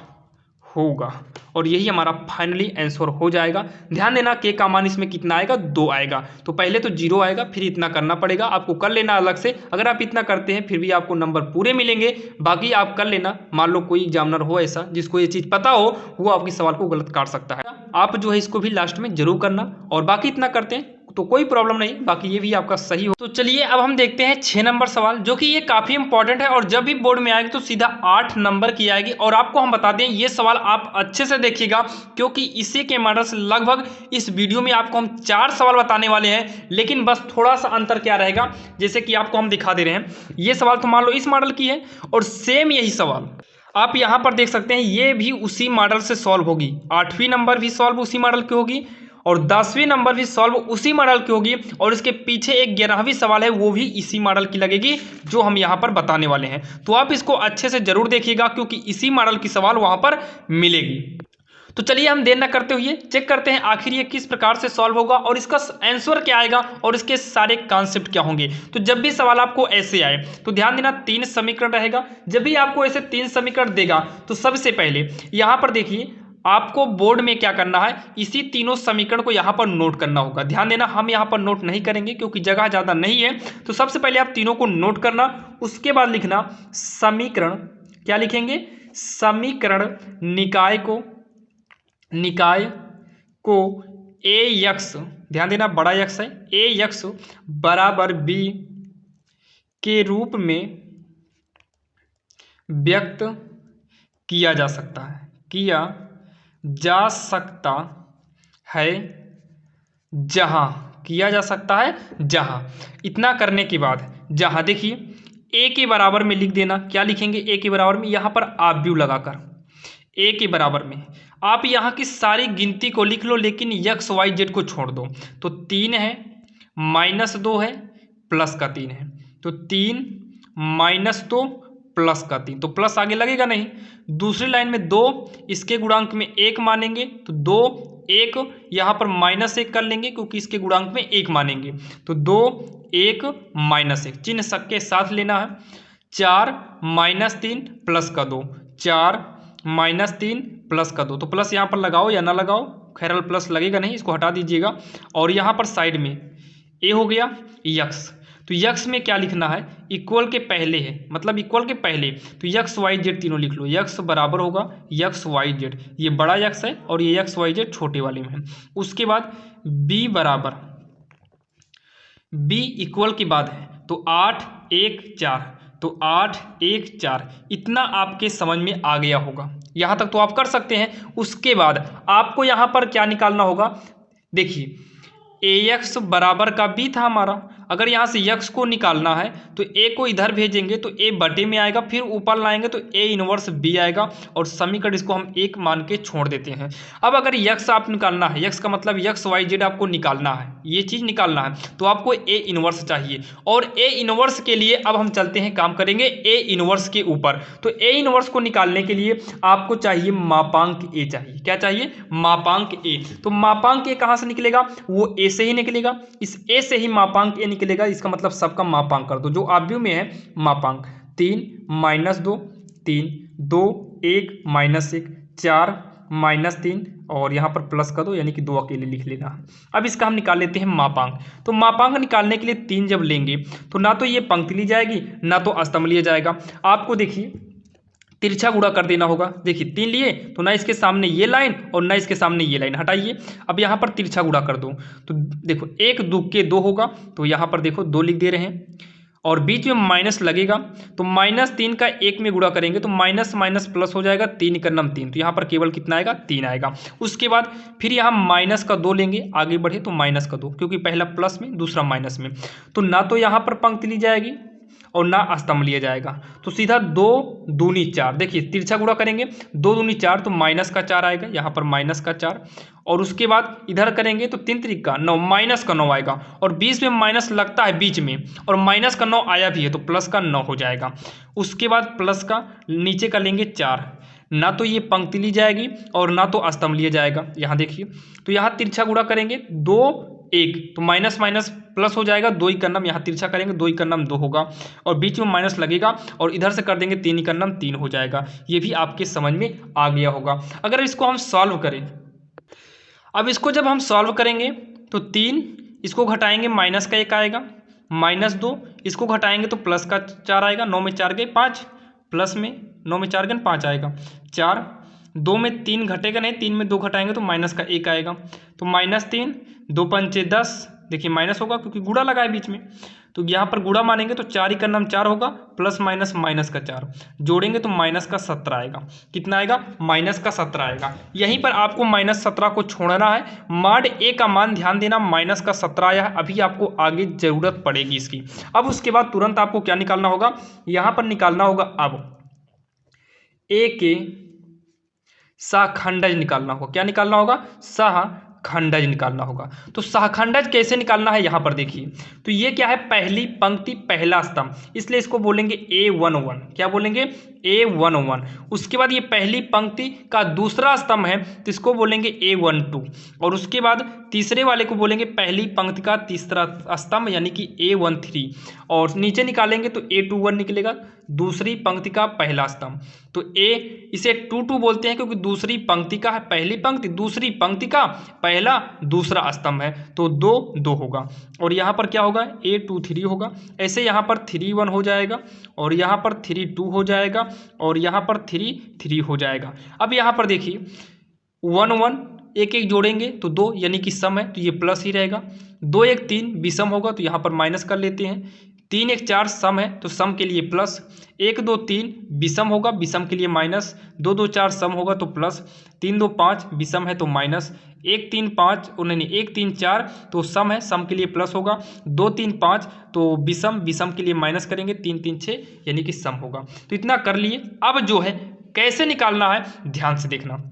होगा, और यही हमारा फाइनली आंसर हो जाएगा। ध्यान देना के का मान इसमें कितना आएगा, 2 आएगा, तो पहले तो 0 आएगा, फिर इतना करना पड़ेगा, आपको कर लेना अलग से। अगर आप इतना करते हैं फिर भी आपको नंबर पूरे मिलेंगे, बाकी आप कर लेना। मान लो कोई एग्जामिनर हो ऐसा जिसको ये चीज़ पता हो, वो आपके सवाल को गलत काट सकता है, आप जो है इसको भी लास्ट में जरूर करना, और बाकी इतना करते हैं तो कोई प्रॉब्लम नहीं, बाकी ये भी आपका सही हो। तो चलिए अब हम देखते हैं 6 नंबर सवाल, जो कि ये काफ़ी इंपॉर्टेंट है, और जब भी बोर्ड में आएगी तो सीधा 8 नंबर की आएगी। और आपको हम बता दें ये सवाल आप अच्छे से देखिएगा, क्योंकि इसी के मॉडल से लगभग इस वीडियो में आपको हम 4 सवाल बताने वाले हैं, लेकिन बस थोड़ा सा अंतर क्या रहेगा, जैसे कि आपको हम दिखा दे रहे हैं, ये सवाल तो मान लो इस मॉडल की है, और सेम यही सवाल आप यहाँ पर देख सकते हैं, ये भी उसी मॉडल से सॉल्व होगी, 8वीं नंबर भी सॉल्व उसी मॉडल की होगी, और 10वीं नंबर भी सॉल्व उसी मॉडल की होगी, और इसके पीछे एक 11वीं सवाल है वो भी इसी मॉडल की लगेगी जो हम यहाँ पर बताने वाले हैं। तो आप इसको अच्छे से जरूर देखिएगा, क्योंकि इसी मॉडल की सवाल वहाँ पर मिलेगी। तो चलिए हम देर न करते हुए चेक करते हैं आखिर ये किस प्रकार से सॉल्व होगा, और इसका आंसर क्या आएगा, और इसके सारे कॉन्सेप्ट क्या होंगे। तो जब भी सवाल आपको ऐसे आए तो ध्यान देना 3 समीकरण रहेगा। जब भी आपको ऐसे 3 समीकरण देगा तो सबसे पहले यहाँ पर देखिए आपको बोर्ड में क्या करना है, इसी तीनों समीकरण को यहाँ पर नोट करना होगा। ध्यान देना हम यहाँ पर नोट नहीं करेंगे क्योंकि जगह ज़्यादा नहीं है, तो सबसे पहले आप तीनों को नोट करना, उसके बाद लिखना समीकरण, क्या लिखेंगे, समीकरण निकाय को AX, ध्यान देना बड़ा X है, AX बराबर B के रूप में व्यक्त किया जा सकता है, जहां इतना करने के बाद जहां देखिए A के बराबर में लिख देना, क्या लिखेंगे, A के बराबर में यहाँ पर आप व्यू लगाकर A के बराबर में आप यहाँ की सारी गिनती को लिख लो, लेकिन XYZ को छोड़ दो। तो 3 है -2 है, प्लस का 3 है, तो 3 -2 प्लस का 3, तो प्लस आगे लगेगा नहीं। दूसरी लाइन में 2, इसके गुणांक में 1 मानेंगे, तो 2 1 यहाँ पर -1 कर लेंगे क्योंकि इसके गुणांक में 1 मानेंगे, तो 2 1 -1 चिन्ह सबके साथ लेना है। 4 -3 प्लस का 2, 4 -3 प्लस का 2, तो प्लस यहाँ पर लगाओ या ना लगाओ, खैरल प्लस लगेगा नहीं, इसको हटा दीजिएगा। और यहाँ पर साइड में ए हो गया यक्स, तो यक्स में क्या लिखना है, इक्वल के पहले है, मतलब इक्वल के पहले, तो यक्स वाई जेड तीनों लिख लो। यक्स बराबर होगा यक्स वाई जेड, ये बड़ा यक्स है और ये यक्स वाई जेड छोटे वाले में है। उसके बाद बी बराबर, बी इक्वल के बाद है तो 8 1 4, तो 8 1 4, इतना आपके समझ में आ गया होगा। यहाँ तक तो आप कर सकते हैं। उसके बाद आपको यहाँ पर क्या निकालना होगा, देखिए ए एक्स बराबर का बी था हमारा, अगर यहाँ से यक्स को निकालना है तो ए को इधर भेजेंगे तो ए बटे में आएगा, फिर ऊपर लाएंगे तो ए इनवर्स बी आएगा, और समीकरण इसको हम 1 मान के छोड़ देते हैं। अब अगर यक्स आप निकालना है, यक्स का मतलब यक्स वाई जेड आपको निकालना है, ये चीज़ निकालना है, तो आपको ए इनवर्स चाहिए। और ए इनवर्स के लिए अब हम चलते हैं, काम करेंगे ए इनवर्स के ऊपर। तो ए इनवर्स को निकालने के लिए आपको चाहिए मापांक ए चाहिए। क्या चाहिए, मापांक ए। तो मापांक ए कहाँ से निकलेगा, वो ए से ही निकलेगा, इस ए से ही मापांक ए निकलेगा, इसका मतलब सबका मापांक कर दो जो आव्यूह में है मापांक। 3 -2 3 2 1 -1 4 -3 और यहाँ पर प्लस कर दो, यानी कि 2 अकेले लिख लेना है। अब इसका हम निकाल लेते हैं मापांक। तो मापांक निकालने के लिए 3 जब लेंगे तो ना तो ये पंक्ति ली जाएगी ना तो स्तंभ लिया जाएगा। आपको देखिए तिरछा गुणा कर देना होगा। देखिए 3 लिए तो ना इसके सामने ये लाइन और ना इसके सामने ये लाइन, हटाइए। अब यहाँ पर तिरछा गुणा कर दो, तो देखो 1 2 के 2 होगा, तो यहाँ पर देखो 2 लिख दे रहे हैं, और बीच में माइनस लगेगा, तो -3 का 1 में गुणा करेंगे तो माइनस माइनस प्लस हो जाएगा, 3 का नम 3, तो यहाँ पर केवल कितना आएगा, 3 आएगा। उसके बाद फिर यहाँ माइनस का 2 लेंगे, आगे बढ़े तो माइनस का 2, क्योंकि पहला प्लस में दूसरा माइनस में, तो ना तो यहाँ पर पंक्ति ली जाएगी और ना स्तंभ लिया जाएगा, तो सीधा 2 दूनी 4। देखिए तिरछा गुणा करेंगे, 2 दूनी 4, तो माइनस का 4 आएगा, यहाँ पर माइनस का 4, और उसके बाद इधर करेंगे तो 3 त्रिक का 9, माइनस का 9 आएगा, और 20 में माइनस लगता है बीच में, और माइनस का 9 आया भी है तो प्लस का 9 हो जाएगा। उसके बाद प्लस का नीचे का लेंगे 4, ना तो ये पंक्ति ली जाएगी और ना तो स्तंभ लिया जाएगा। यहाँ देखिए, तो यहाँ तिरछा गुणा करेंगे 2 1, तो माइनस माइनस प्लस हो जाएगा, 2 ही का नाम, यहाँ तिरछा करेंगे 2 ही का नाम 2 होगा, और बीच में माइनस लगेगा, और इधर से कर देंगे 3 ही का नाम 3 हो जाएगा। ये भी आपके समझ में आ गया होगा। अगर इसको हम सॉल्व करें, अब इसको जब हम सॉल्व करेंगे तो 3 इसको घटाएंगे माइनस का 1 आएगा, -2 इसको घटाएंगे तो प्लस का 4 आएगा, 9 में 4 गए 5, प्लस में 9 में 4 गए 5 आएगा, 4 2 में 3 घटेगा नहीं, 3 में 2 घटाएंगे तो माइनस का 1 आएगा, तो -3 2 पंचे 10, देखिए माइनस होगा क्योंकि गुणा लगा है बीच में, तो यहाँ पर गुणा मानेंगे तो 4 ही का नाम 4 होगा, प्लस माइनस माइनस का 4 जोड़ेंगे तो माइनस का 17 आएगा। कितना आएगा, माइनस का 17 आएगा। यहीं पर आपको -17 को छोड़ना है। माड ए का मान ध्यान देना, माइनस का 17 आया है, अभी आपको आगे जरूरत पड़ेगी इसकी। अब उसके बाद तुरंत आपको क्या निकालना होगा, यहाँ पर निकालना होगा अब ए के सहखंडज निकालना होगा। क्या निकालना होगा, सहखंडज निकालना होगा। तो सहखंडज कैसे निकालना है, यहाँ पर देखिए, तो ये क्या है, पहली पंक्ति पहला स्तंभ, इसलिए इसको बोलेंगे A11। क्या बोलेंगे, A11। उसके बाद ये पहली पंक्ति का दूसरा स्तंभ है तो इसको बोलेंगे A12, और उसके बाद तीसरे वाले को बोलेंगे पहली पंक्ति का तीसरा स्तंभ यानी कि A13, और नीचे निकालेंगे तो A21 निकलेगा, दूसरी पंक्ति का पहला स्तंभ। तो इसे 22 बोलते हैं क्योंकि दूसरी पंक्ति का है, पहली पंक्ति दूसरी पंक्ति का पहला दूसरा स्तंभ है, तो 2 2 होगा, और यहाँ पर क्या होगा, A23 होगा। ऐसे यहाँ पर 31 हो जाएगा, और यहाँ पर 32 हो जाएगा, और यहाँ पर 33 हो जाएगा। अब यहाँ पर देखिए 1 1 एक एक जोड़ेंगे तो 2, यानी कि सम है तो ये प्लस ही रहेगा। 2 1 3 विषम होगा तो यहाँ पर माइनस कर लेते हैं। 3 1 4 सम है तो सम के लिए प्लस। 1 2 3 विषम होगा, विषम के लिए माइनस। 2 2 4 सम होगा तो प्लस। 3 2 5 विषम है तो माइनस। 1 3 5 नहीं 1 3 4 तो सम है, सम के लिए प्लस होगा। 2 3 5 तो विषम, विषम के लिए माइनस करेंगे। 3 3 6 यानी कि सम होगा। तो इतना कर लिए। अब जो है कैसे निकालना है ध्यान से देखना।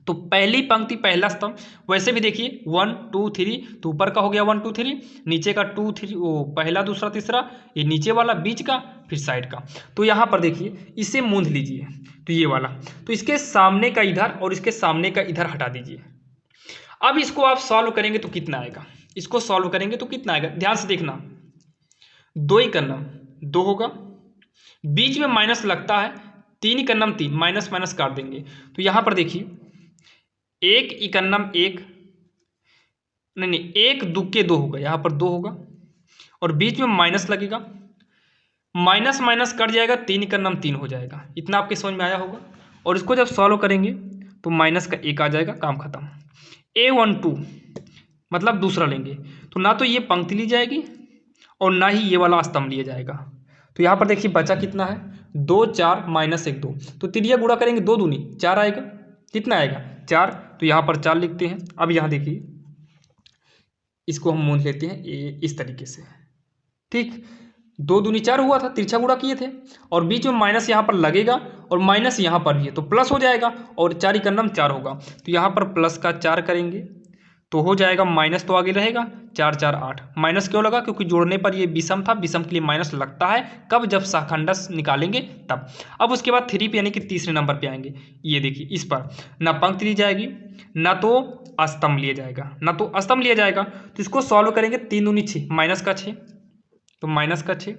तो पहली पंक्ति पहला स्तंभ, वैसे भी देखिए 1 2 3, तो ऊपर का हो गया 1 2 3, नीचे का 2 3, वो पहला दूसरा तीसरा, ये नीचे वाला बीच का, फिर साइड का। तो यहाँ पर देखिए इसे मूंद लीजिए, तो ये वाला, तो इसके सामने का इधर और इसके सामने का इधर हटा दीजिए। अब इसको आप सॉल्व करेंगे तो कितना आएगा, इसको सॉल्व करेंगे तो कितना आएगा, ध्यान से देखना, 2 इकन्नम 2 होगा, बीच में माइनस लगता है, 3 इकन्नम 3, माइनस माइनस काट देंगे। तो यहाँ पर देखिए 1 इकन्नम 1, नहीं 1 दुक्के 2 होगा, यहाँ पर 2 होगा और बीच में माइनस लगेगा, माइनस माइनस कट जाएगा, 3 इकन्नम 3 हो जाएगा। इतना आपके समझ में आया होगा। और इसको जब सॉल्व करेंगे तो माइनस का 1 आ जाएगा, काम खत्म। A12 मतलब दूसरा लेंगे, तो ना तो ये पंक्ति ली जाएगी और ना ही ये वाला स्तंभ लिया जाएगा। तो यहाँ पर देखिए बचा कितना है, 2 4 माइनस 1 2, तो तिरिया गुणा करेंगे 2 दूनी 4 आएगा, कितना आएगा 4, तो यहाँ पर 4 लिखते हैं। अब यहाँ देखिए इसको हम मूंद लेते हैं इस तरीके से, ठीक, 2 दूनी 4 हुआ था, तिरछा गुणा किए थे और बीच में माइनस यहाँ पर लगेगा और माइनस यहाँ पर भी है, तो प्लस हो जाएगा और 4 इकन्नम 4 होगा, तो यहाँ पर प्लस का 4 करेंगे तो हो जाएगा, माइनस तो आगे रहेगा, 4 4 8, माइनस क्यों लगा, क्योंकि जोड़ने पर ये विषम था, विषम के लिए माइनस लगता है, कब, जब सहखंडस निकालेंगे तब। अब उसके बाद 3 पे यानी कि तीसरे नंबर पे आएंगे, ये देखिए इस पर ना पंक्ति ली जाएगी ना तो स्तंभ लिया जाएगा, ना तो स्तंभ लिया जाएगा, तो इसको सॉल्व करेंगे, 3 दूनी 6, माइनस का 6, तो माइनस का 6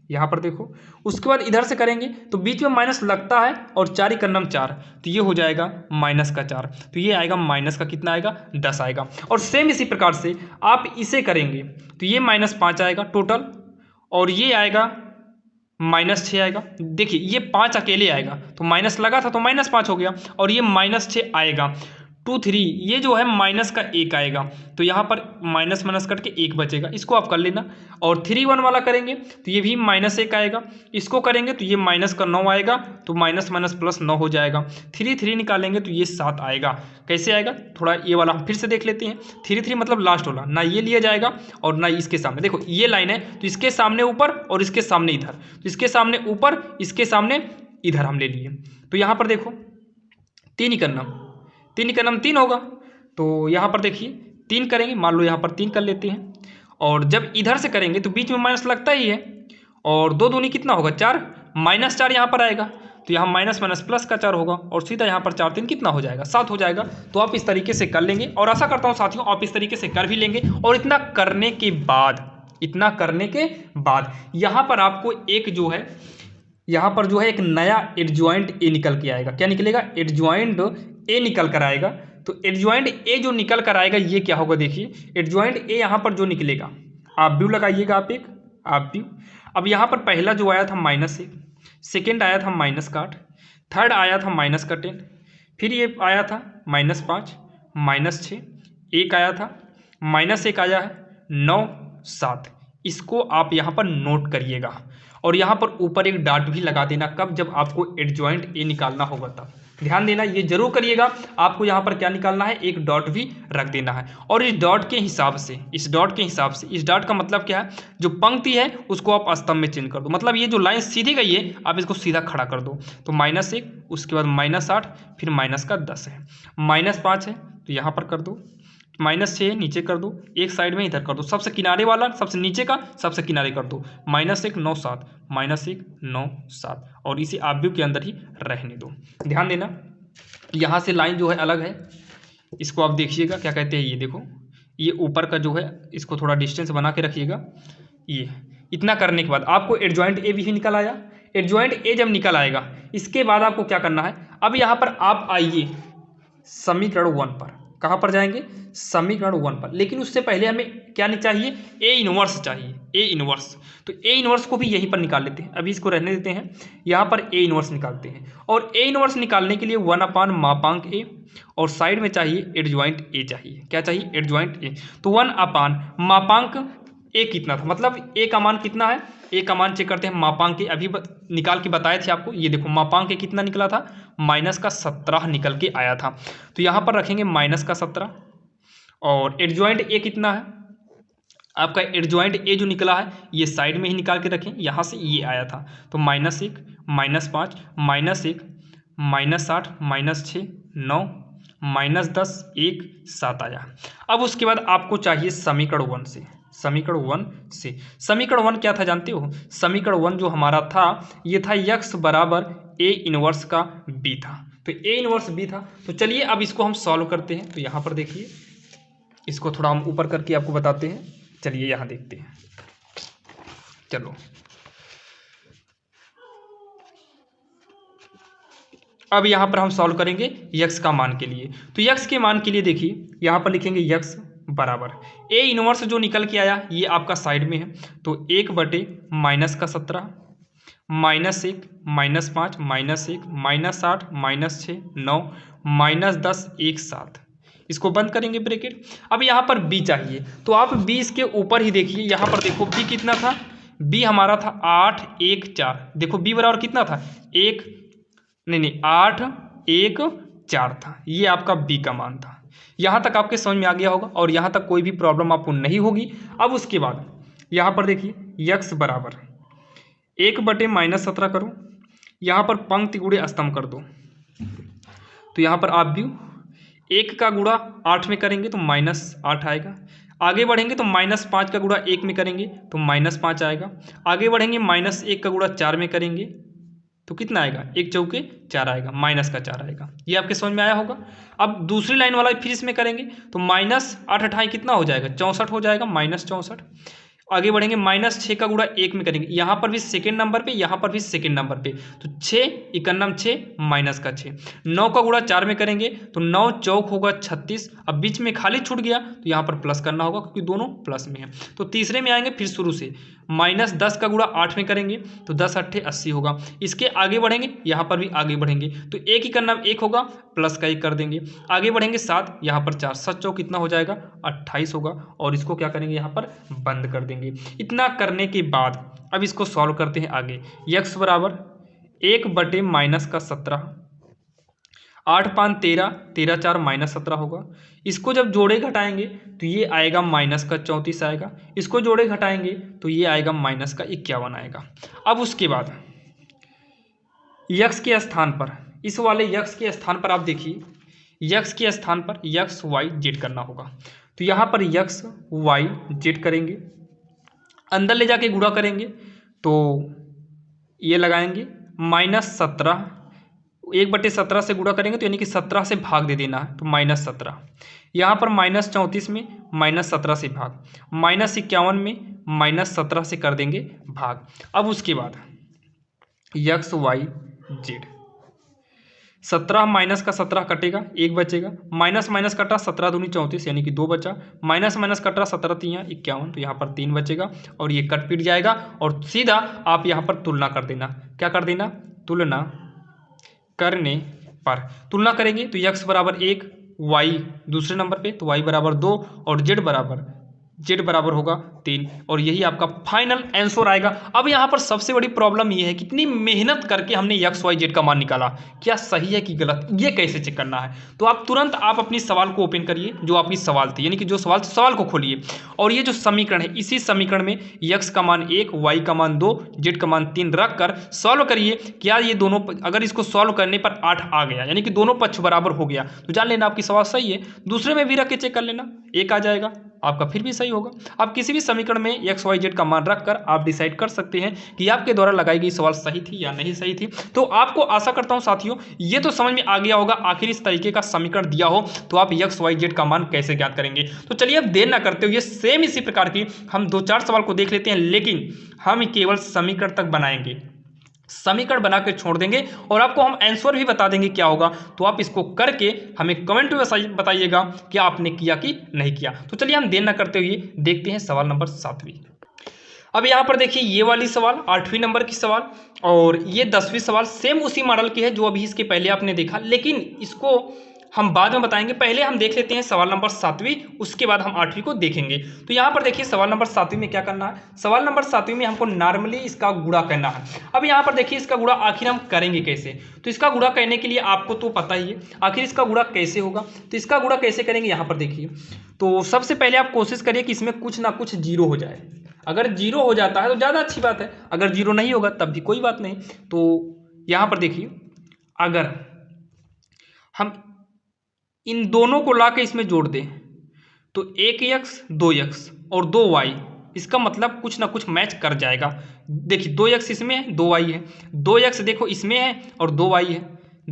यहाँ पर देखो। उसके बाद इधर से करेंगे तो बीच में माइनस लगता है और 4 इकन्नम 4, तो ये हो जाएगा माइनस का 4, तो ये आएगा माइनस का कितना आएगा, 10 आएगा। और सेम इसी प्रकार से आप इसे करेंगे तो ये -5 आएगा टोटल और ये आएगा -6 आएगा। देखिए ये 5 अकेले आएगा, तो माइनस लगा था तो -5 हो गया और ये -6 आएगा। 2 3 ये जो है माइनस का 1 आएगा, तो यहाँ पर माइनस माइनस कट के 1 बचेगा, इसको आप कर लेना। और 3 1 वाला करेंगे तो ये भी -1 आएगा, इसको करेंगे तो ये माइनस का 9 आएगा, तो माइनस माइनस प्लस 9 हो जाएगा। 3 3 निकालेंगे तो ये 7 आएगा। कैसे आएगा, थोड़ा ये वाला हम फिर से देख लेते हैं। 3 3 मतलब लास्ट वाला, ना ये लिया जाएगा और ना इसके सामने, देखो ये लाइन है तो इसके सामने ऊपर और इसके सामने इधर, तो इसके सामने ऊपर इसके सामने इधर हम ले लिए। तो यहाँ पर देखो 3 इकन्नम 3 होगा, तो यहाँ पर देखिए 3 करेंगे, मान लो यहाँ पर 3 कर लेते हैं और जब इधर से करेंगे तो बीच में माइनस लगता ही है और 2 दूनी कितना होगा 4, -4 यहाँ पर आएगा, तो यहाँ माइनस माइनस प्लस का 4 होगा और सीधा यहाँ पर 4 3 कितना हो जाएगा, 7 हो जाएगा। तो आप इस तरीके से कर लेंगे और आशा करता हूँ साथियों आप इस तरीके से कर भी लेंगे। और इतना करने के बाद यहाँ पर आपको एक जो है, यहाँ पर जो है एक नया एडजॉइंट ए निकल के आएगा। क्या निकलेगा, एडजॉइंट ए निकल कर आएगा। तो एडजॉइंट ए जो निकल कर आएगा ये क्या होगा, देखिए एडजॉइंट ए यहाँ पर जो निकलेगा, आप व्यू लगाइएगा, आप व्यू। अब यहाँ पर पहला जो आया था -1, सेकेंड आया था -8, थर्ड आया था -10, फिर ये आया था -5, -6, एक आया था -1 आया है, 9 7। इसको आप यहाँ पर नोट करिएगा और यहाँ पर ऊपर एक डॉट भी लगा देना, कब, जब आपको एडजॉइंट ए निकालना होगा तब। ध्यान देना, ये जरूर करिएगा। आपको यहाँ पर क्या निकालना है, एक डॉट भी रख देना है। और इस डॉट के हिसाब से, इस डॉट का मतलब क्या है, जो पंक्ति है उसको आप स्तंभ में चेंज कर दो। मतलब ये जो लाइन सीधी गई है आप इसको सीधा खड़ा कर दो। तो -1, उसके बाद -8, फिर -10 है, -5 है तो यहाँ पर कर दो, -6 है नीचे कर दो, एक साइड में इधर कर दो, सबसे किनारे वाला सबसे नीचे का सबसे किनारे कर दो, -1 9 7, -1 9 7 और इसे आप व्यू के अंदर ही रहने दो। ध्यान देना, यहाँ से लाइन जो है अलग है, इसको आप देखिएगा क्या कहते हैं, ये देखो ये ऊपर का जो है इसको थोड़ा डिस्टेंस बना के रखिएगा। ये इतना करने के बाद आपको एडजॉइंट ए भी निकल आया। एडजॉइंट ए जब निकल आएगा इसके बाद आपको क्या करना है, अब यहाँ पर आप आइए समीकरण 1 पर। कहाँ पर जाएंगे, समीकरण 1 पर। लेकिन उससे पहले हमें क्या नहीं चाहिए, ए इनवर्स चाहिए, ए इनवर्स। तो ए इनवर्स को भी यहीं पर निकाल लेते हैं, अभी इसको रहने देते हैं, यहाँ पर ए इनवर्स निकालते हैं। और ए इनवर्स निकालने के लिए 1/, मापांक ए और साइड में चाहिए एडजॉइंट ए चाहिए। क्या चाहिए, एडजॉइंट ए। तो 1/, मापांक ए कितना था, मतलब ए का मान कितना है, ए का मान चेक करते हैं। मापांक ए अभी निकाल के बताए थे आपको, ये देखो मापांक ए कितना निकला था, -17 निकल के आया था। तो यहाँ पर रखेंगे -17 और एडजॉइंट ए कितना है आपका, एडजॉइंट ए जो निकला है ये साइड में ही निकाल के रखें, यहाँ से ये आया था। तो -1 -5 -1 -8 -6 9 -10 1 7 आया। अब उसके बाद आपको चाहिए समीकरण 1 से, समीकरण 1 से। समीकरण 1 क्या था जानते हो? समीकरण 1 जो हमारा था ये था x बराबर a इनवर्स का b था, तो a इनवर्स b था। तो चलिए अब इसको हम सॉल्व करते हैं। तो यहाँ पर देखिए, इसको थोड़ा हम ऊपर करके आपको बताते हैं। चलिए यहाँ देखते हैं, चलो अब यहाँ पर हम सॉल्व करेंगे x का मान के लिए। तो x के मान के लिए देखिए यहाँ पर लिखेंगे x बराबर a इनवर्स जो निकल के आया ये आपका साइड में है, तो 1/-17 -1 -5 -1 -8 -6 9 -10 1 7, इसको बंद करेंगे ब्रैकेट। अब यहाँ पर b चाहिए, तो आप b इसके ऊपर ही देखिए, यहाँ पर देखो b कितना था, b हमारा था 8 1 4। देखो b बराबर कितना था, 8 1 4 था, ये आपका b का मान था। यहाँ तक आपके समझ में आ गया होगा और यहाँ तक कोई भी प्रॉब्लम आपको नहीं होगी। अब उसके बाद यहाँ पर देखिए x बराबर 1/-17 करो, यहाँ पर पंक्ति गुणे स्तंभ कर दो। तो यहाँ पर आप भी 1 का गुणा 8 में करेंगे तो -8 आएगा। आगे बढ़ेंगे तो -5 का गुणा 1 में करेंगे तो -5 आएगा। आगे बढ़ेंगे -1 का गुणा 4 में करेंगे तो कितना आएगा, 1 चौके 4 आएगा, माइनस का 4 आएगा। ये आपके समझ में आया होगा। अब दूसरी लाइन वाला फिर इसमें करेंगे तो -8 8 कितना हो जाएगा, 64 हो जाएगा, -64। आगे बढ़ेंगे -6 का गुणा 1 में करेंगे, यहाँ पर भी सेकेंड नंबर पे, यहाँ पर भी सेकेंड नंबर पे, तो 6 इकन्नम 6 माइनस का 6। 9 का गुणा 4 में करेंगे तो 9 चौक होगा 36। अब बीच में खाली छूट गया तो यहाँ पर प्लस करना होगा क्योंकि दोनों प्लस में है। तो तीसरे में आएंगे फिर शुरू से, -10 का गुणा 8 में करेंगे तो 10 8 80 होगा। इसके आगे बढ़ेंगे, यहाँ पर भी आगे बढ़ेंगे तो 1 इकन्नम 1 होगा, प्लस का 1 कर देंगे। आगे बढ़ेंगे 7, यहाँ पर 4, 7 चौक कितना हो जाएगा, 28 होगा। और इसको क्या करेंगे, यहाँ पर बंद कर देंगे। इतना करने के बाद अब इसको सॉल्व करते हैं आगे। x बराबर 1/-17, 8 5 13, 13 4 -17 होगा। इसको जब जोड़े घटाएंगे तो ये आएगा -34 आएगा। इसको जोड़े घटाएंगे तो ये आएगा -51 आएगा। अब उसके बाद x के स्थान पर, इस वाले x के स्थान पर आप देखिए, x के स्थान पर x y z करना होगा। तो यहाँ पर x y z करेंगे, अंदर ले जाके गुणा करेंगे तो ये लगाएंगे -17, 1/17 से गुणा करेंगे तो यानी कि 17 से भाग दे देना है तो -17। यहाँ पर -34 में -17 से भाग, -51 में -17 से कर देंगे भाग। अब उसके बाद x y z, 17 माइनस का 17 कटेगा, 1 बचेगा, माइनस माइनस कटा 17 दूनी 34 यानी कि 2 बचा, माइनस माइनस कटा 17 3 51 तो यहाँ पर 3 बचेगा और ये कट पिट जाएगा। और सीधा आप यहाँ पर तुलना कर देना। क्या कर देना, तुलना करने पर तुलना करेंगे तो x बराबर 1, y दूसरे नंबर पे तो y बराबर 2 और z बराबर होगा 3 और यही आपका फाइनल आंसर आएगा। अब यहाँ पर सबसे बड़ी प्रॉब्लम ये है कि कितनी मेहनत करके हमने x y z का मान निकाला, क्या सही है कि गलत, ये कैसे चेक करना है। तो आप तुरंत आप अपनी सवाल को ओपन करिए, जो आपकी सवाल थी, यानी कि जो सवाल सवाल को खोलिए और ये जो समीकरण है, इसी समीकरण में x का मान 1, y का मान 2, z का मान 3 रख कर सॉल्व करिए। क्या ये दोनों, अगर इसको सॉल्व करने पर 8 आ गया यानी कि दोनों पक्ष बराबर हो गया तो जान लेना आपकी सवाल सही है। दूसरे में भी रख के चेक कर लेना, 1 आ जाएगा आपका फिर भी सही होगा। आप किसी भी समीकरण में x y z का मान रखकर आप डिसाइड कर सकते हैं कि आपके द्वारा लगाई गई सवाल सही थी या नहीं सही थी। तो आपको आशा करता हूं साथियों ये तो समझ में आ गया होगा, आखिर इस तरीके का समीकरण दिया हो तो आप x y z का मान कैसे ज्ञात करेंगे। तो चलिए अब देर ना करते हुए सेम इसी प्रकार की हम 2-4 सवाल को देख लेते हैं, लेकिन हम केवल समीकरण तक बनाएंगे, समीकरण बना के छोड़ देंगे और आपको हम आंसर भी बता देंगे क्या होगा। तो आप इसको करके हमें कमेंट में बताइएगा कि आपने किया कि नहीं किया। तो चलिए हम देर न करते हुए देखते हैं सवाल नंबर 7वीं। अब यहाँ पर देखिए ये वाली सवाल 8वीं नंबर की सवाल और ये 10वीं सवाल सेम उसी मॉडल की है जो अभी इसके पहले आपने देखा, लेकिन इसको हम बाद में बताएंगे। पहले हम देख लेते हैं सवाल नंबर 7वीं, उसके बाद हम 8वीं को देखेंगे। तो यहाँ पर देखिए सवाल नंबर 7वीं में क्या करना है, सवाल नंबर 7वीं में हमको नॉर्मली इसका गुणा करना है। अब यहाँ पर देखिए इसका गुणा आखिर हम करेंगे कैसे, तो इसका गुणा करने के लिए आपको तो पता ही है आखिर इसका गुणा कैसे होगा। तो इसका गुणा कैसे करेंगे, यहाँ पर देखिए, तो सबसे पहले आप कोशिश करिए कि इसमें कुछ ना कुछ जीरो हो जाए। अगर जीरो हो जाता है तो ज़्यादा अच्छी बात है, अगर जीरो नहीं होगा तब भी कोई बात नहीं। तो यहाँ पर देखिए अगर हम इन दोनों को ला के इसमें जोड़ दें तो 1x 2x और 2y, इसका मतलब कुछ ना कुछ मैच कर जाएगा। देखिए 2x इसमें है, 2y है, 2x देखो इसमें है और 2y है,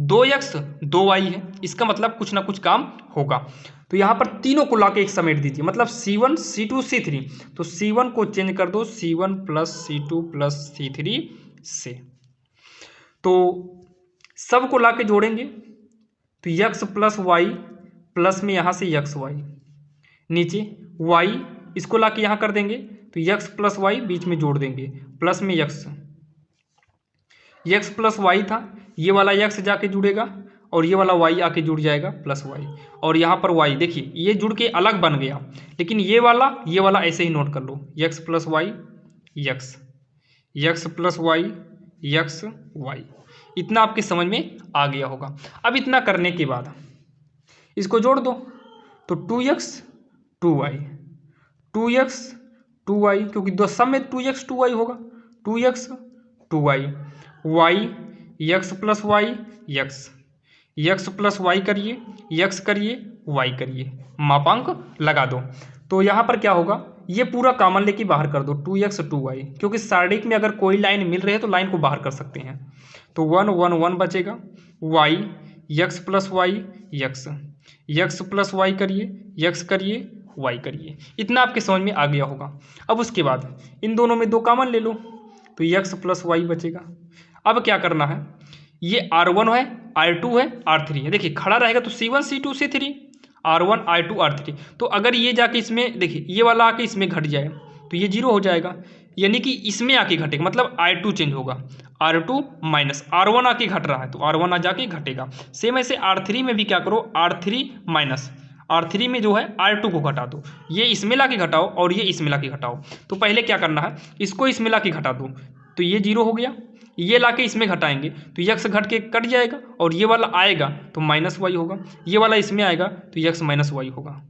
2x 2y है, इसका मतलब कुछ ना कुछ काम होगा। तो यहाँ पर तीनों को लाके एक समेट दीजिए, मतलब C1 C2 C3। तो C1 को चेंज कर दो C1 plus C2 plus C3 से। तो सबको लाके जोड़ेंगे तो x प्लस वाई प्लस में यहाँ से एक्स वाई, नीचे y इसको लाके यहाँ कर देंगे तो x प्लस वाई बीच में जोड़ देंगे प्लस में x प्लस वाई था, ये वाला x जाके जुड़ेगा और ये वाला y आके जुड़ जाएगा प्लस y, और यहाँ पर y देखिए ये जुड़ के अलग बन गया, लेकिन ये वाला ऐसे ही नोट कर लो x plus y x plus y x y. इतना आपके समझ में आ गया होगा। अब इतना करने के बाद इसको जोड़ दो तो 2x 2y 2x 2y, क्योंकि दो सब में 2x 2y होगा, 2x 2y y x plus y x plus y करिए, x करिए y करिए, मापांक लगा दो। तो यहाँ पर क्या होगा, ये पूरा कॉमन लेके बाहर कर दो 2x 2y, क्योंकि सारणिक में अगर कोई लाइन मिल रही है तो लाइन को बाहर कर सकते हैं। तो 1 1 1 बचेगा, y x plus y x plus y करिए, x करिए y करिए। इतना आपके समझ में आ गया होगा। अब उसके बाद इन दोनों में 2 कॉमन ले लो तो x प्लस वाई बचेगा। अब क्या करना है, ये R1 है, R2 है, R3 है। देखिए खड़ा रहेगा तो C1 C2 C3, R1 R2 R3। तो अगर ये जाके इसमें देखिए ये वाला आके इसमें घट जाए तो ये 0 हो जाएगा, यानी कि इसमें आके घटेगा, मतलब R2 चेंज होगा, R2 माइनस R1 आके घट रहा है तो R1 आ जाके घटेगा। सेम ऐसे R3 में भी क्या करो, R3 माइनस R3 में जो है R2 को घटा दो, ये इसमें ला के घटाओ और ये इसमें ला के घटाओ। तो पहले क्या करना है, इसको इसमें ला के घटा दो तो ये 0 हो गया, ये लाके इसमें घटाएंगे तो x घट के कट जाएगा और ये वाला आएगा तो माइनस वाई होगा, ये वाला इसमें आएगा तो x माइनस वाई होगा।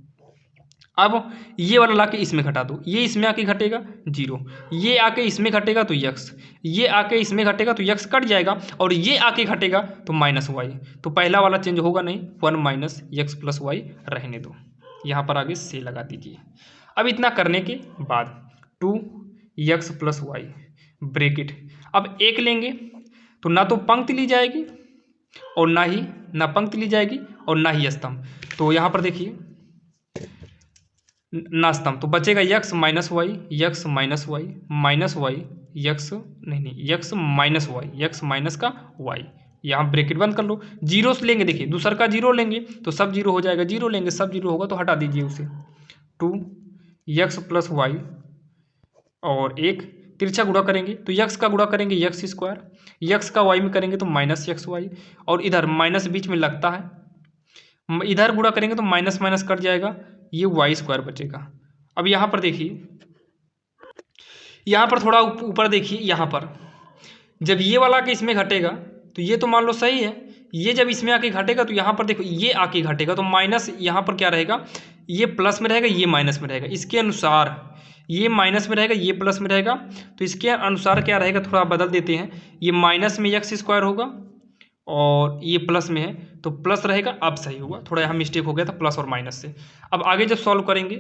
अब ये वाला लाके इसमें घटा दो, ये इसमें आके घटेगा 0, ये आके इसमें घटेगा तो x, ये आके इसमें घटेगा तो x कट जाएगा और ये आके घटेगा तो माइनस वाई। तो पहला वाला चेंज होगा नहीं, 1 माइनस x प्लस वाई रहने दो, यहाँ पर आगे से लगा दीजिए। अब इतना करने के बाद 2x प्लस वाई ब्रैकेट, अब एक लेंगे तो ना तो पंक्ति ली जाएगी और ना पंक्ति ली जाएगी और ना ही स्तंभ। तो यहाँ पर देखिए ना स्तंभ, तो बचेगा x minus y x minus y minus y x x minus y x minus का y, यहाँ ब्रैकेट बंद कर लो। जीरो से लेंगे, देखिए दूसर का जीरो लेंगे तो सब जीरो हो जाएगा, जीरो लेंगे सब जीरो होगा तो हटा दीजिए उसे। 2x प्लस वाई और एक तिरछा गुणा करेंगे तो x का गुणा करेंगे x स्क्वायर, x का y में करेंगे तो माइनस एक्स वाई, और इधर माइनस बीच में लगता है, इधर गुणा करेंगे तो माइनस माइनस कट जाएगा, ये y स्क्वायर बचेगा। अब यहाँ पर देखिए, यहाँ पर थोड़ा ऊपर देखिए, यहाँ पर जब ये वाला के इसमें घटेगा तो ये तो मान लो सही है, ये जब इसमें आके घटेगा तो यहाँ पर देखो ये आके घटेगा तो माइनस, यहाँ पर क्या रहेगा, ये प्लस में रहेगा ये माइनस में रहेगा, इसके अनुसार ये माइनस में रहेगा ये प्लस में रहेगा, तो इसके अनुसार क्या रहेगा, थोड़ा बदल देते हैं, ये माइनस में एक्स स्क्वायर होगा और ये प्लस में है तो प्लस रहेगा। अब सही होगा, थोड़ा यहाँ मिस्टेक हो गया था प्लस और माइनस से। अब आगे जब सॉल्व करेंगे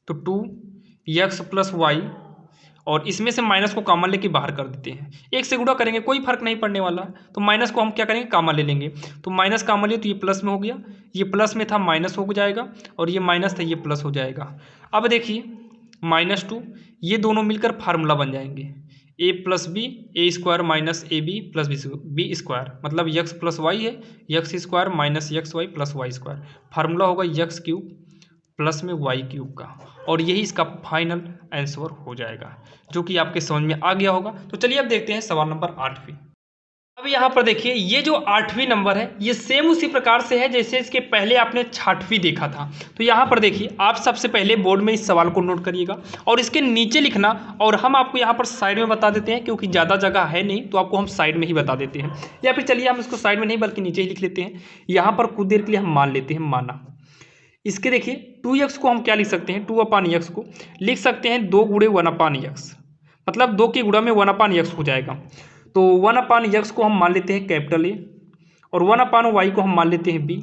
तो 2x प्लस वाई और इसमें से माइनस को कॉमन लेके बाहर कर देते हैं, एक से गुणा करेंगे कोई फर्क नहीं पड़ने वाला, तो माइनस को हम क्या करेंगे कॉमन ले लेंगे, तो माइनस कॉमन ले तो ये प्लस में हो गया, ये प्लस में था माइनस हो जाएगा और ये माइनस था ये प्लस हो जाएगा। अब देखिए -2 ये दोनों मिलकर फार्मूला बन जाएंगे, a plus b a square minus a b plus b square, मतलब x प्लस वाई है, x square minus x y plus y square, formula होगा x क्यूब प्लस में y क्यूब का, और यही इसका फाइनल आंसर हो जाएगा, जो कि आपके समझ में आ गया होगा। तो चलिए अब देखते हैं सवाल नंबर 8। अब यहाँ पर देखिए ये जो 8वीं नंबर है ये सेम उसी प्रकार से है जैसे इसके पहले आपने 6वीं देखा था। तो यहाँ पर देखिए आप सबसे पहले बोर्ड में इस सवाल को नोट करिएगा और इसके नीचे लिखना, और हम आपको यहाँ पर साइड में बता देते हैं क्योंकि ज़्यादा जगह है नहीं तो आपको हम साइड में ही बता देते हैं, या फिर चलिए हम इसको साइड में नहीं बल्कि नीचे ही लिख लेते हैं। यहाँ पर कुछ देर के लिए हम मान लेते हैं, माना इसके देखिए 2x को हम क्या लिख सकते हैं, 2/x को लिख सकते हैं 2 गुणे 1/x, मतलब 2 के गुणा में 1/x हो जाएगा। तो 1/x को हम मान लेते हैं कैपिटल A और 1/y को हम मान लेते हैं B,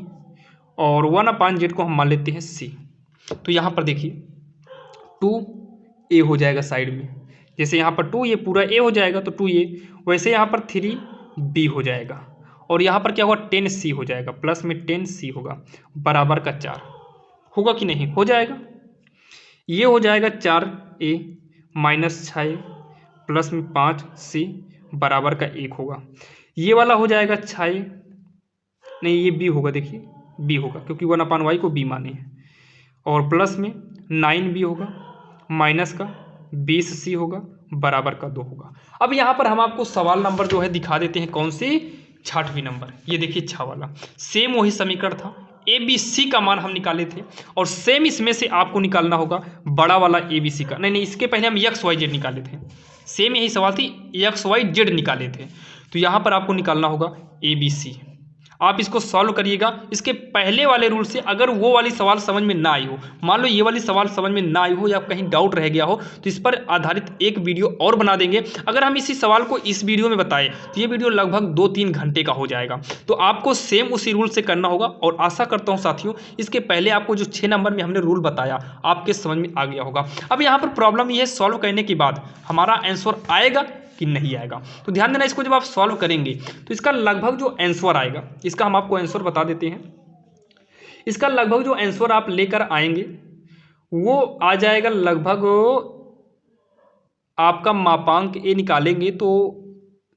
और 1/z को हम मान लेते हैं c। तो यहाँ पर देखिए 2a हो जाएगा साइड में, जैसे यहाँ पर 2 ये पूरा a हो जाएगा तो 2a, वैसे यहाँ पर 3b हो जाएगा और यहाँ पर क्या होगा 10c हो जाएगा, प्लस में 10c होगा बराबर का 4 होगा कि नहीं, हो जाएगा। ये हो जाएगा 4a माइनस 6a प्लस में 5c बराबर का 1 होगा। ये वाला हो जाएगा 6a, नहीं ये b होगा, देखिए b होगा क्योंकि 1/y को b माने हैं, और प्लस में 9b होगा माइनस का 20c होगा बराबर का 2 होगा। अब यहाँ पर हम आपको सवाल नंबर जो है दिखा देते हैं, कौन सी 6वां नंबर, ये देखिए 6 वाला, सेम वही समीकरण था, ए बी सी का मान हम निकाले थे और सेम इसमें से आपको निकालना होगा बड़ा वाला ए बी सी का, नहीं इसके पहले हम एक्स वाई जेड निकाले थे, सेम यही सवाल थी, एक्स वाई जेड निकाले थे। तो यहाँ पर आपको निकालना होगा ए बी सी। आप इसको सॉल्व करिएगा, इसके पहले वाले रूल से अगर वो वाली सवाल समझ में ना आई हो, मान लो ये वाली सवाल समझ में ना आई हो या कहीं डाउट रह गया हो, तो इस पर आधारित एक वीडियो और बना देंगे। अगर हम इसी सवाल को इस वीडियो में बताएं तो ये वीडियो लगभग 2-3 घंटे का हो जाएगा। तो आपको सेम उसी रूल से करना होगा और आशा करता हूँ साथियों इसके पहले आपको जो 6 नंबर में हमने रूल बताया आपके समझ में आ गया होगा। अब यहाँ पर प्रॉब्लम ये है, सॉल्व करने के बाद हमारा आंसर आएगा कि नहीं आएगा। तो ध्यान देना, इसको जब आप सॉल्व करेंगे तो इसका लगभग जो आंसर आएगा, इसका हम आपको आंसर बता देते हैं, इसका लगभग जो आंसर आप लेकर आएंगे वो आ जाएगा लगभग, आपका मापांक ए निकालेंगे तो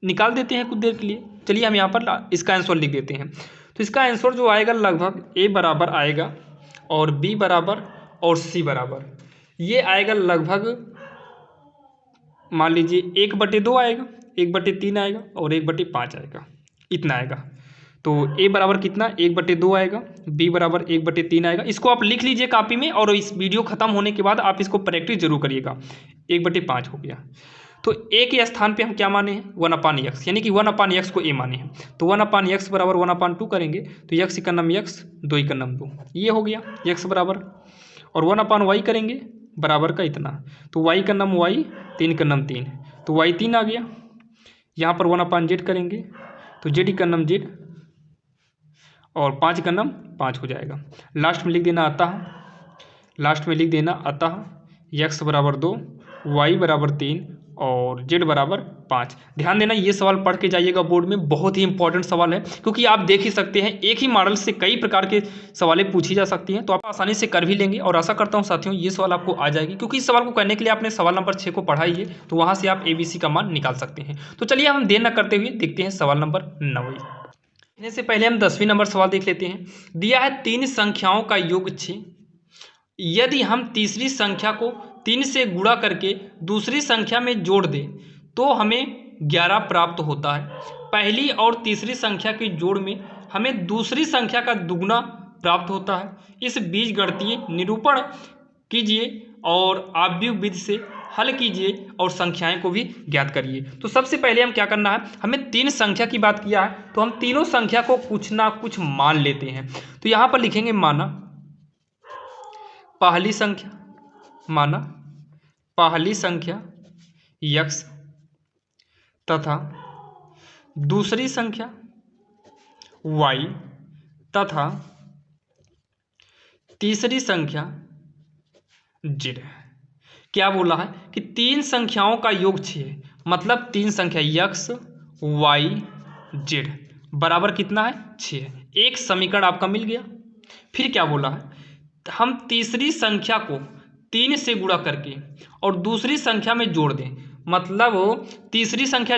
निकाल देते हैं कुछ देर के लिए, चलिए हम यहाँ पर इसका आंसर लिख देते हैं। तो इसका आंसर जो आएगा लगभग ए बराबर आएगा और बी बराबर और सी बराबर, ये आएगा लगभग मान लीजिए 1/2 आएगा, 1/3 आएगा और 1/5 आएगा, इतना आएगा। तो ए बराबर कितना 1/2 आएगा, बी बराबर 1/3 आएगा। इसको आप लिख लीजिए कापी में और इस वीडियो खत्म होने के बाद आप इसको प्रैक्टिस जरूर करिएगा। 1/5 हो गया, तो ए के स्थान पे हम क्या माने हैं 1/x, यानी कि 1/x को ए माने हैं। तो 1/x बराबर 1/2 करेंगे तो x का नम x 2 का नम 2, ये हो गया x बराबर, और 1/y करेंगे बराबर का इतना, तो y का नम y 3 का नम 3, तो y 3 आ गया। यहाँ पर 1/z करेंगे तो z का नम z और 5 का नम 5 हो जाएगा। लास्ट में लिख देना अतः, लास्ट में लिख देना अतः x बराबर 2, y बराबर 3 और z बराबर 5। ध्यान देना, ये सवाल पढ़ के जाइएगा बोर्ड में, बहुत ही इंपॉर्टेंट सवाल है, क्योंकि आप देख ही सकते हैं एक ही मॉडल से कई प्रकार के सवालें पूछी जा सकती हैं, तो आप आसानी से कर भी लेंगे। और आशा करता हूं साथियों ये सवाल आपको आ जाएगी, क्योंकि इस सवाल को करने के लिए आपने सवाल नंबर 6 को पढ़ा ही है, तो वहाँ से आप ABC का मान निकाल सकते हैं। तो चलिए हम देर न करते हुए देखते हैं सवाल नंबर 9। देखने से पहले हम 10वीं नंबर सवाल देख लेते हैं। दिया है 3 संख्याओं का योग 6, यदि हम तीसरी संख्या को 3 से गुणा करके दूसरी संख्या में जोड़ दें तो हमें 11 प्राप्त होता है। पहली और तीसरी संख्या के जोड़ में हमें दूसरी संख्या का दुगना प्राप्त होता है। इस बीजगणितीय निरूपण कीजिए और आव्यूह विधि से हल कीजिए और संख्याएं को भी ज्ञात करिए। तो सबसे पहले हम क्या करना है, हमें 3 संख्या की बात किया है तो हम तीनों संख्या को कुछ ना कुछ मान लेते हैं। तो यहाँ पर लिखेंगे माना पहली संख्या, माना पहली संख्या x तथा दूसरी संख्या y तथा तीसरी संख्या z। क्या बोला है कि 3 संख्याओं का योग 6 है, मतलब 3 संख्या x y z बराबर कितना है 6 है। एक समीकरण आपका मिल गया। फिर क्या बोला है, हम तीसरी संख्या को 3 से गुणा करके और दूसरी संख्या में जोड़ दें, मतलब तीसरी संख्या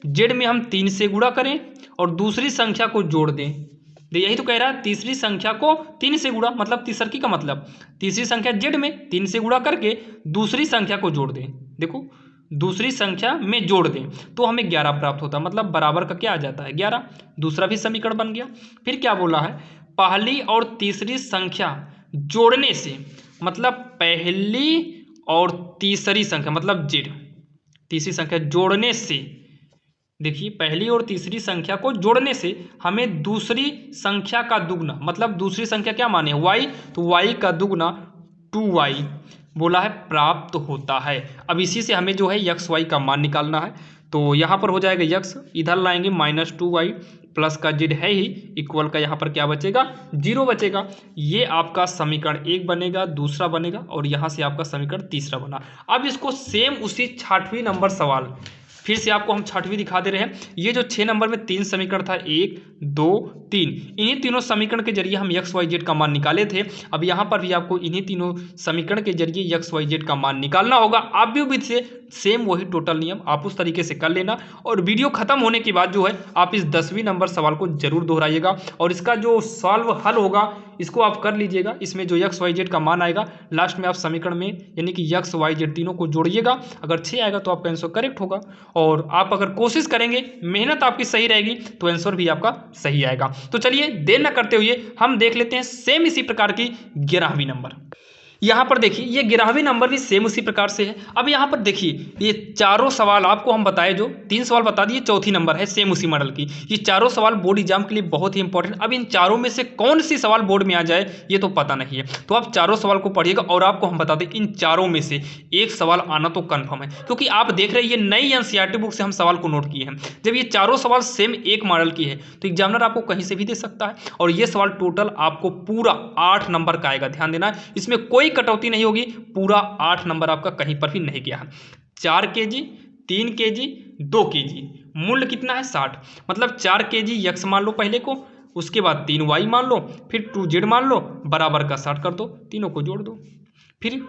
z में हम 3 से गुणा करें और दूसरी संख्या को जोड़ दें। यही तो कह रहा है, तीसरी संख्या को 3 से गुणा, मतलब तीसरकी का मतलब तीसरी संख्या z में 3 से गुणा करके दूसरी संख्या को जोड़ दें। देखो दूसरी संख्या में जोड़ दें तो हमें 11 प्राप्त होता है, मतलब बराबर का क्या आ जाता है 11। दूसरा भी समीकरण बन गया। फिर क्या बोला है, पहली और तीसरी संख्या जोड़ने से, मतलब पहली और तीसरी संख्या मतलब z, तीसरी संख्या जोड़ने से, देखिए पहली और तीसरी संख्या को जोड़ने से हमें दूसरी संख्या का दुगना, मतलब दूसरी संख्या क्या माने y, तो y का दुगना 2y बोला है प्राप्त होता है। अब इसी से हमें जो है x y का मान निकालना है। तो यहाँ पर हो जाएगा यक्स, इधर लाएंगे -2y प्लस का जेड है ही, इक्वल का यहाँ पर क्या बचेगा, 0 बचेगा। ये आपका समीकरण 1 बनेगा, दूसरा बनेगा, और यहाँ से आपका समीकरण तीसरा बना। अब इसको सेम उसी 6वां नंबर सवाल फिर से आपको हम 6वां दिखा दे रहे हैं। ये जो 6 नंबर में 3 समीकरण था, 1 2 3, इन्हीं तीनों समीकरण के जरिए हम एक्स वाई जेड का मान निकाले थे। अब यहाँ पर भी आपको इन्हीं तीनों समीकरण के जरिए एक्स वाई जेड का मान निकालना होगा। आप भी विधि से सेम वही टोटल नियम आप उस तरीके से कर लेना, और वीडियो खत्म होने के बाद जो है आप इस 10वीं नंबर सवाल को जरूर दोहराइएगा, और इसका जो सॉल्व हल होगा इसको आप कर लीजिएगा। इसमें जो एक्स वाई जेड का मान आएगा लास्ट में आप समीकरण में यानी कि एक्स वाई जेड तीनों को जोड़िएगा। अगर 6 आएगा तो आपका आंसर करेक्ट होगा, और आप अगर कोशिश करेंगे, मेहनत आपकी सही रहेगी, तो आंसर भी आपका सही आएगा। तो चलिए देर न करते हुए हम देख लेते हैं सेम इसी प्रकार की 11वीं नंबर। यहाँ पर देखिए ये 11वीं नंबर भी सेम उसी प्रकार से है। अब यहाँ पर देखिए ये चारों सवाल आपको हम बताए, जो 3 सवाल बता दिए, चौथी नंबर है सेम उसी मॉडल की। ये चारों सवाल बोर्ड एग्जाम के लिए बहुत ही इंपॉर्टेंट। अब इन चारों में से कौन सी सवाल बोर्ड में आ जाए ये तो पता नहीं है, तो आप चारों सवाल को पढ़िएगा, और आपको हम बता दें इन चारों में से एक सवाल आना तो कन्फर्म है, क्योंकि आप देख रहे हैं ये नई एनसीईआरटी बुक से हम सवाल को नोट किए हैं। जब ये चारों सवाल सेम एक मॉडल की है तो एग्जामिनर आपको कहीं से भी दे सकता है, और ये सवाल टोटल आपको पूरा 8 नंबर का आएगा। ध्यान देना, इसमें कोई कटौती नहीं होगी, पूरा 8 नंबर आपका कहीं पर भी नहीं गया है। 4 kg, 3 kg, 2 kg, मूल्य कितना है 60, मतलब 4 kg यक्स मान लो पहले को, उसके बाद 3y मान लो, फिर 2z मान लो, बराबर का 60 कर दो, तीनों को जोड़ दो, फिर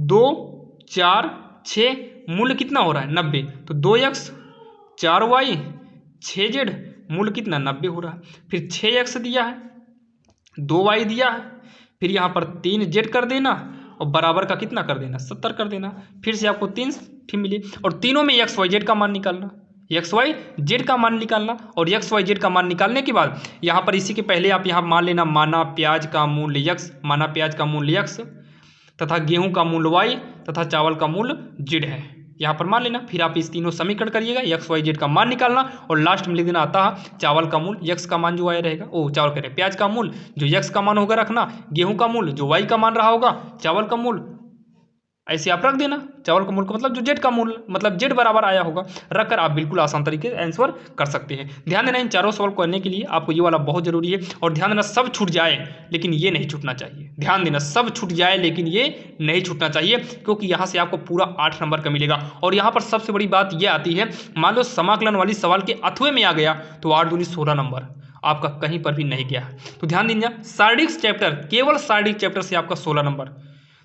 2 4 6, मूल्य कितना हो रहा है 90, तो 2x 4y 6z, मूल्य कितना 90 हो रहा है। फिर 6x दिया है, 2y दिया है, फिर यहाँ पर 3z कर देना, और बराबर का कितना कर देना 70 कर देना। फिर से आपको 3 फिर मिली, और तीनों में एक्स वाई जेड का मान निकालना, एक्स वाई जेड का मान निकालना, और एक्स वाई जेड का मान निकालने के बाद यहाँ पर इसी के पहले आप यहाँ मान लेना माना प्याज का मूल्य x, माना प्याज का मूल्य x, तथा गेहूं का मूल्य y, तथा चावल का मूल्य z है, यहाँ पर मान लेना। फिर आप इस तीनों समीकरण करिएगा, एक्स वाई जेड का मान निकालना, और लास्ट में लिख देना आता है चावल का मूल्य, एक्स का मान जो आया रहेगा, ओ चावल कह रहे प्याज का मूल्य जो एक्स का मान होगा रखना, गेहूं का मूल्य जो वाई का मान रहा होगा, चावल का मूल्य ऐसे आप रख देना, चावल का मूल्य का मतलब जो जेड का मूल्य मतलब जेड बराबर आया होगा, रखकर आप बिल्कुल आसान तरीके से आंसर कर सकते हैं। ध्यान देना इन चारों सवाल करने के लिए आपको ये वाला बहुत जरूरी है, और ध्यान देना सब छूट जाए लेकिन ये नहीं छूटना चाहिए। ध्यान देना सब छूट जाए लेकिन ये नहीं छूटना चाहिए, क्योंकि यहाँ से आपको पूरा 8 नंबर का मिलेगा। और यहाँ पर सबसे बड़ी बात यह आती है, मान लो समाकलन वाली सवाल के अथवे में आ गया तो 8 दूनी 16 नंबर आपका कहीं पर भी नहीं गया। तो ध्यान दीजिए शारीरिक चैप्टर, केवल शारीरिक चैप्टर से आपका 16 नंबर,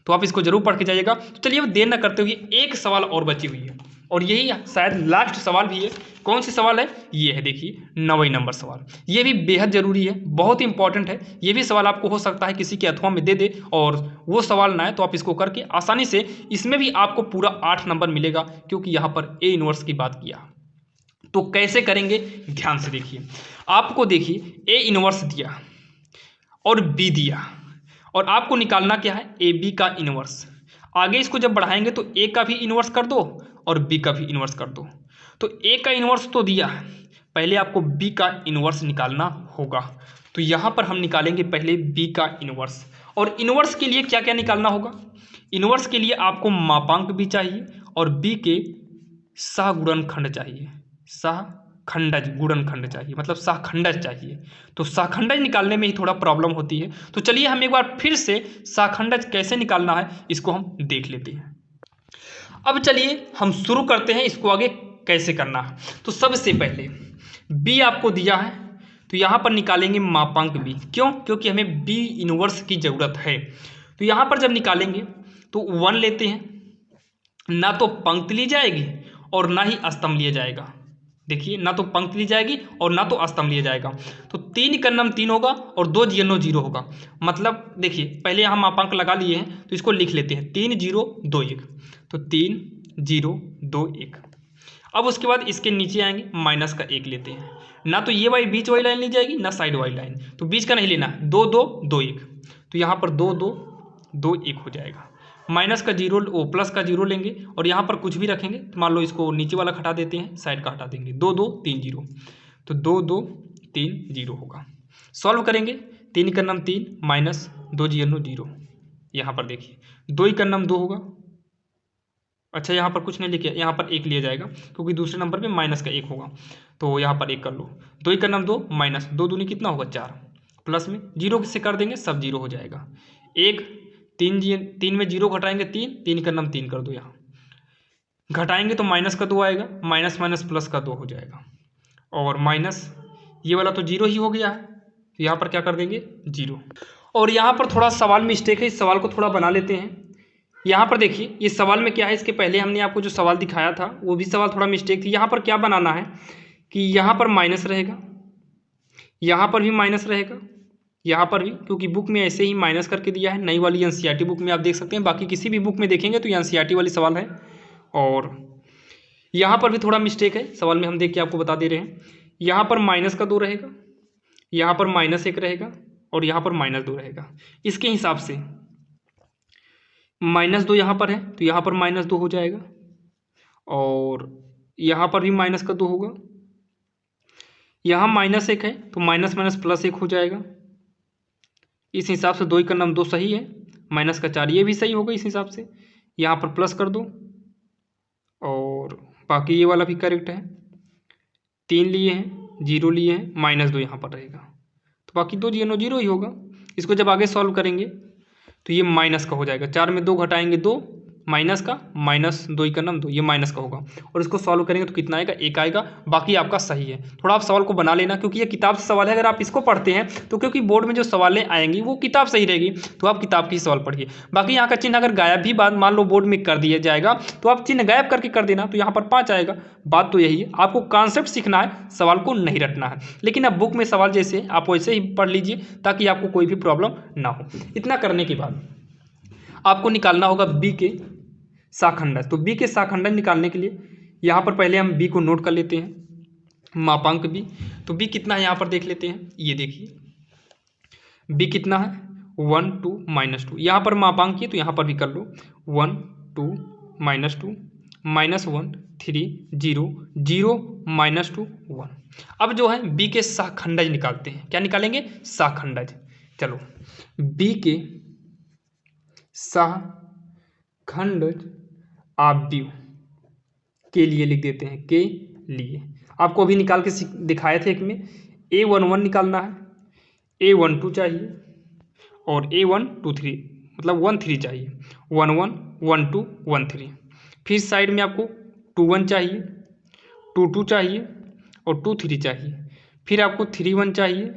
तो आप इसको जरूर पढ़ के जाइएगा। तो चलिए अब देर न करते हुए एक सवाल और बची हुई है, और यही शायद लास्ट सवाल भी है। कौन सी सवाल है, ये है देखिए 9वें नंबर सवाल। ये भी बेहद जरूरी है, बहुत ही इंपॉर्टेंट है। ये भी सवाल आपको हो सकता है किसी के अथवा में दे दे और वो सवाल ना है, तो आप इसको करके आसानी से, इसमें भी आपको पूरा 8 नंबर मिलेगा, क्योंकि यहाँ पर ए इनवर्स की बात किया। तो कैसे करेंगे ध्यान से देखिए, आपको देखिए ए इनवर्स दिया और बी दिया, और आपको निकालना क्या है ए बी का इनवर्स। आगे इसको जब बढ़ाएंगे तो ए का भी इनवर्स कर दो और बी का भी इनवर्स कर दो। तो ए का इनवर्स तो दिया है, पहले आपको बी का इनवर्स निकालना होगा। तो यहाँ पर हम निकालेंगे पहले बी का इनवर्स, और इनवर्स के लिए क्या क्या निकालना होगा, इनवर्स के लिए आपको मापांक भी चाहिए और बी के सहगुणनखंड चाहिए, सहखंडज गुणनखंड चाहिए, मतलब सहखंडज चाहिए। तो सहखंडज निकालने में ही थोड़ा प्रॉब्लम होती है। तो चलिए हम एक बार फिर से सहखंडज कैसे निकालना है इसको हम देख लेते हैं। अब चलिए हम शुरू करते हैं इसको आगे कैसे करना है। तो सबसे पहले बी आपको दिया है, तो यहाँ पर निकालेंगे मापांक बी। क्यों, क्योंकि हमें बी इनवर्स की जरूरत है। तो यहाँ पर जब निकालेंगे तो 1 लेते हैं, ना तो पंक्ति ली जाएगी और ना ही स्तंभ लिया जाएगा। देखिए ना तो पंक्ति ली जाएगी और ना तो स्तंभ लिया जाएगा। तो 3 का नाम 3 होगा और 2 0 0 होगा। मतलब देखिए पहले हम मापांक लगा लिए हैं तो इसको लिख लेते हैं 3 0 2 1। तो 3 0 2 1। अब उसके बाद इसके नीचे आएंगे माइनस का 1 लेते हैं, ना तो ये वाली बीच वाली लाइन ली जाएगी ना साइड वाली लाइन, तो बीच का नहीं लेना, 2 2 2 1। तो यहाँ पर 2 2 2 1 हो जाएगा। माइनस का 0 प्लस का 0 लेंगे और यहाँ पर कुछ भी रखेंगे, तो मान लो इसको नीचे वाला हटा देते हैं, साइड का हटा देंगे, 2 2 3 0। तो 2 2 3 0 होगा। सॉल्व करेंगे, 3 का नाम 3 माइनस 2 0 0। यहाँ पर देखिए 2 का नाम 2 होगा अच्छा यहाँ पर कुछ नहीं लिखे, यहाँ पर 1 लिया जाएगा क्योंकि दूसरे नंबर पे माइनस का 1 होगा, तो यहाँ पर 1 कर लो। 2 1 का नाम 2 माइनस 2 दूनी कितना होगा 4, प्लस में 0 किससे कर देंगे, सब 0 हो जाएगा। 1 3 में 0 घटाएंगे 3, 3 का नाम 3 कर दो, यहाँ घटाएंगे तो माइनस का 2 आएगा, माइनस माइनस प्लस का 2 हो जाएगा, और माइनस ये वाला तो 0 ही हो गया है, तो यहाँ पर क्या कर देंगे 0। और यहाँ पर थोड़ा सवाल मिस्टेक है, इस सवाल को थोड़ा बना लेते हैं। यहाँ पर देखिए इस सवाल में क्या है, इसके पहले हमने आपको जो सवाल दिखाया था वो भी सवाल थोड़ा मिस्टेक थी। यहाँ पर क्या बनाना है कि यहाँ पर माइनस रहेगा, यहाँ पर भी माइनस रहेगा, यहाँ पर भी, क्योंकि बुक में ऐसे ही माइनस करके दिया है, नई वाली एनसीईआरटी बुक में आप देख सकते हैं, बाकी किसी भी बुक में देखेंगे तो ये एनसीईआरटी वाली सवाल है। और यहाँ पर भी थोड़ा मिस्टेक है, सवाल में हम देख के आपको बता दे रहे हैं। यहाँ पर माइनस का 2 रहेगा, यहाँ पर -1 रहेगा, और यहाँ पर -2 रहेगा। इसके हिसाब से -2 यहाँ पर है तो यहाँ पर -2 हो जाएगा, और यहाँ पर भी माइनस का 2 होगा, यहाँ -1 है तो माइनस माइनस +1 हो जाएगा। इस हिसाब से 2 का नाम 2 सही है, माइनस का 4 ये भी सही होगा इस हिसाब से। यहाँ पर प्लस कर दो, और बाकी ये वाला भी करेक्ट है। 3 लिए हैं, 0 लिए हैं, -2 यहाँ पर रहेगा, तो बाकी 2 0 0 ही होगा। इसको जब आगे सॉल्व करेंगे तो ये माइनस का हो जाएगा, 4 में 2 घटाएंगे 2, माइनस का -2 का नाम 2, ये माइनस का होगा। और इसको सॉल्व करेंगे तो कितना आएगा 1 आएगा, बाकी आपका सही है। थोड़ा आप सवाल को बना लेना, क्योंकि ये किताब से सवाल है, अगर आप इसको पढ़ते हैं तो क्योंकि बोर्ड में जो सवालें आएंगी वो किताब सही रहेगी, तो आप किताब की सवाल पढ़िए। बाकी यहाँ का चिन्ह अगर गायब भी बात मान लो बोर्ड में कर दिया जाएगा तो आप चिन्ह गायब करके कर देना, तो यहाँ पर 5 आएगा। बात तो यही है, आपको कॉन्सेप्ट सीखना है, सवाल को नहीं रटना है। लेकिन अब बुक में सवाल जैसे आप वैसे ही पढ़ लीजिए ताकि आपको कोई भी प्रॉब्लम ना हो। इतना करने के बाद आपको निकालना होगा बी के शाखंडज। तो बी के शाखंडज निकालने के लिए यहाँ पर पहले हम बी को नोट कर लेते हैं, मापांक बी। तो बी कितना है यहाँ पर देख लेते हैं, ये देखिए बी कितना है 1 2 -2। यहाँ पर मापांक है तो यहाँ पर भी कर लो 1 2 -2 -1 3 0 0 -2 1। अब जो है बी के शाखंडज निकालते हैं, क्या निकालेंगे शाखंडज। चलो बी के शाखंडज आव्यूह के लिए लिख देते हैं, के लिए आपको अभी निकाल के दिखाए थे एक में। A11 निकालना है, A12 चाहिए, और A123 मतलब 13 चाहिए, 11 12 13। फिर साइड में आपको 21 चाहिए, 22 चाहिए, और 23 चाहिए। फिर आपको 31 चाहिए,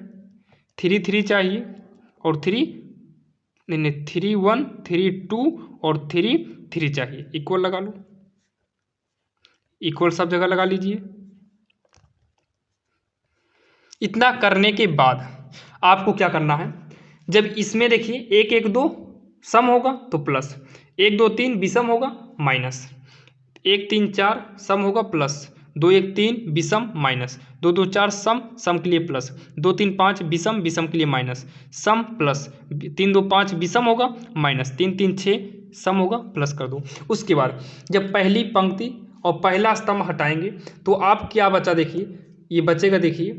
33 चाहिए, और 31 32 और 33 चाहिए। इक्वल लगा लो, इक्वल सब जगह लगा लीजिए। इतना करने के बाद आपको क्या करना है, जब इसमें देखिए 1 1 2 सम होगा तो प्लस, 1 2 3 विषम होगा माइनस, 1 3 4 सम होगा प्लस, 2 1 3 विषम माइनस, 2 2 4 सम, सम के लिए प्लस, 2 3 5 विषम, विषम के लिए माइनस, सम प्लस, 3 2 5 विषम होगा माइनस, 3 3 6 सम होगा प्लस कर दो। उसके बाद जब पहली पंक्ति और पहला स्तंभ हटाएंगे तो आप क्या बचा, देखिए ये बचेगा, देखिए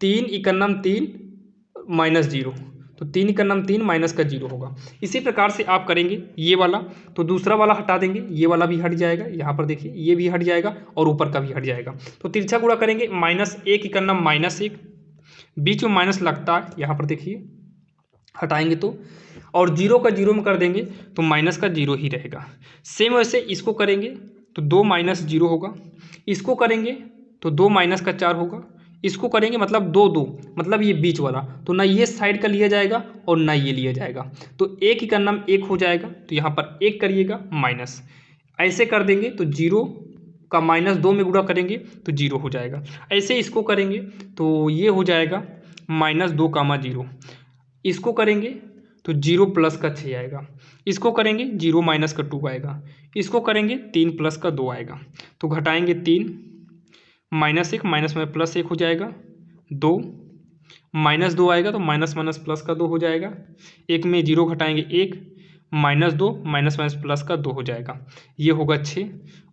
3 इकन्नम 3 -0, तो 3 इकन्नम 3 माइनस का 0 होगा। इसी प्रकार से आप करेंगे ये वाला, तो दूसरा वाला हटा देंगे, ये वाला भी हट जाएगा, यहाँ पर देखिए ये भी हट जाएगा और ऊपर का भी हट जाएगा। तो तिरछा गुणा करेंगे, -1 इकन्नम -1, बीच में माइनस लगता है, यहाँ पर देखिए हटाएंगे तो, और 0 का 0 में कर देंगे तो माइनस का 0 ही रहेगा। सेम वैसे इसको करेंगे तो 2 -0 होगा, इसको करेंगे तो 2 माइनस का 4 होगा, इसको करेंगे मतलब 2 2 मतलब ये बीच वाला, तो ना ये साइड का लिया जाएगा और ना ये लिया जाएगा, तो 1 का नाम 1 हो जाएगा, तो यहाँ पर 1 करिएगा माइनस, ऐसे कर देंगे तो 0 का -2 में गुणा करेंगे तो 0 हो जाएगा। ऐसे इसको करेंगे तो ये हो जाएगा -2 0, इसको करेंगे तो 0 प्लस का 6 आएगा, इसको करेंगे 0 माइनस का 2 आएगा, इसको करेंगे 3 प्लस का 2 आएगा, तो घटाएंगे 3 -1 माइनस में प्लस 1 हो जाएगा, 2 -2 आएगा तो माइनस माइनस प्लस का 2 हो जाएगा, 1 में 0 घटाएंगे 1, -2 माइनस माइनस प्लस का 2 हो जाएगा, ये होगा 6,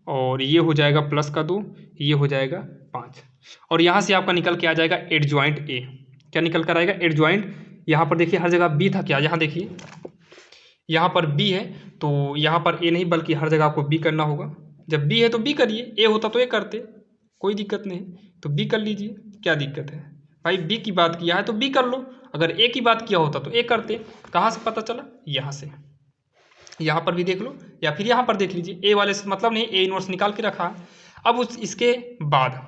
और ये हो जाएगा प्लस का 2, ये हो जाएगा 5। और यहाँ से आपका निकल के आ जाएगा एडजॉइंट ए। क्या निकल कर आएगा एडजॉइंट, यहाँ पर देखिए हर जगह बी था क्या, यहाँ देखिए यहाँ पर बी है तो यहाँ पर ए नहीं बल्कि हर जगह आपको बी करना होगा। जब बी है तो बी करिए, ए होता तो ए करते, कोई दिक्कत नहीं, तो बी कर लीजिए, क्या दिक्कत है भाई। बी की बात किया है तो बी कर लो, अगर ए की बात किया होता तो ए करते। कहाँ से पता चला? यहाँ से। यहाँ पर भी देख लो या फिर यहाँ पर देख लीजिए, ए वाले से मतलब नहीं, ए इनवर्स निकाल के रखा है। अब इसके बाद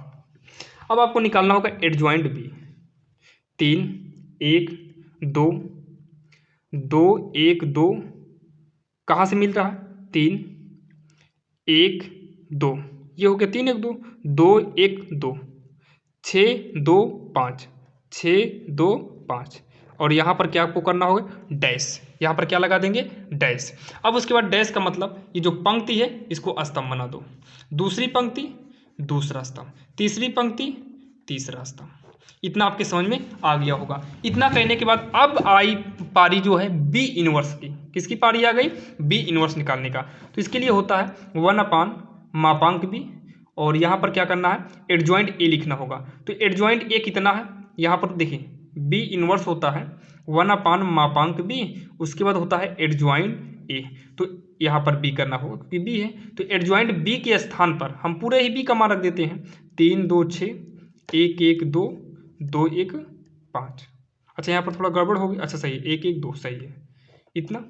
अब आपको निकालना होगा एडजॉइंट बी। 3 1 2 2 1 2 कहाँ से मिल रहा है? 3 1 2, ये हो गया 3 1 2 2 1 2 6 2 5 6 2 5 और यहाँ पर क्या आपको करना होगा? डैश। यहाँ पर क्या लगा देंगे? डैश। अब उसके बाद डैश का मतलब ये जो पंक्ति है इसको स्तंभ बना दो, दूसरी पंक्ति दूसरा स्तंभ, तीसरी पंक्ति तीसरा स्तंभ। इतना आपके समझ में आ गया होगा। इतना कहने के बाद अब आई पारी जो है बी इनवर्स की। किसकी पारी आ गई? बी इनवर्स निकालने का। तो इसके लिए होता है 1/, मापांक बी, और यहाँ पर क्या करना है? एडजॉइंट ए लिखना होगा। तो एडजॉइंट ए कितना है? यहाँ पर देखिए बी इनवर्स होता है 1/, मापांक बी, उसके बाद होता है एडजॉइंट ए। तो यहाँ पर बी करना होगा क्योंकि बी है। तो एडजॉइंट बी के स्थान पर हम पूरे ही बी का मान रख देते हैं। 3 2 6 1 1 2 2 1 5। अच्छा यहाँ पर थोड़ा गड़बड़ होगी, अच्छा सही है, 1 1 2 सही है इतना।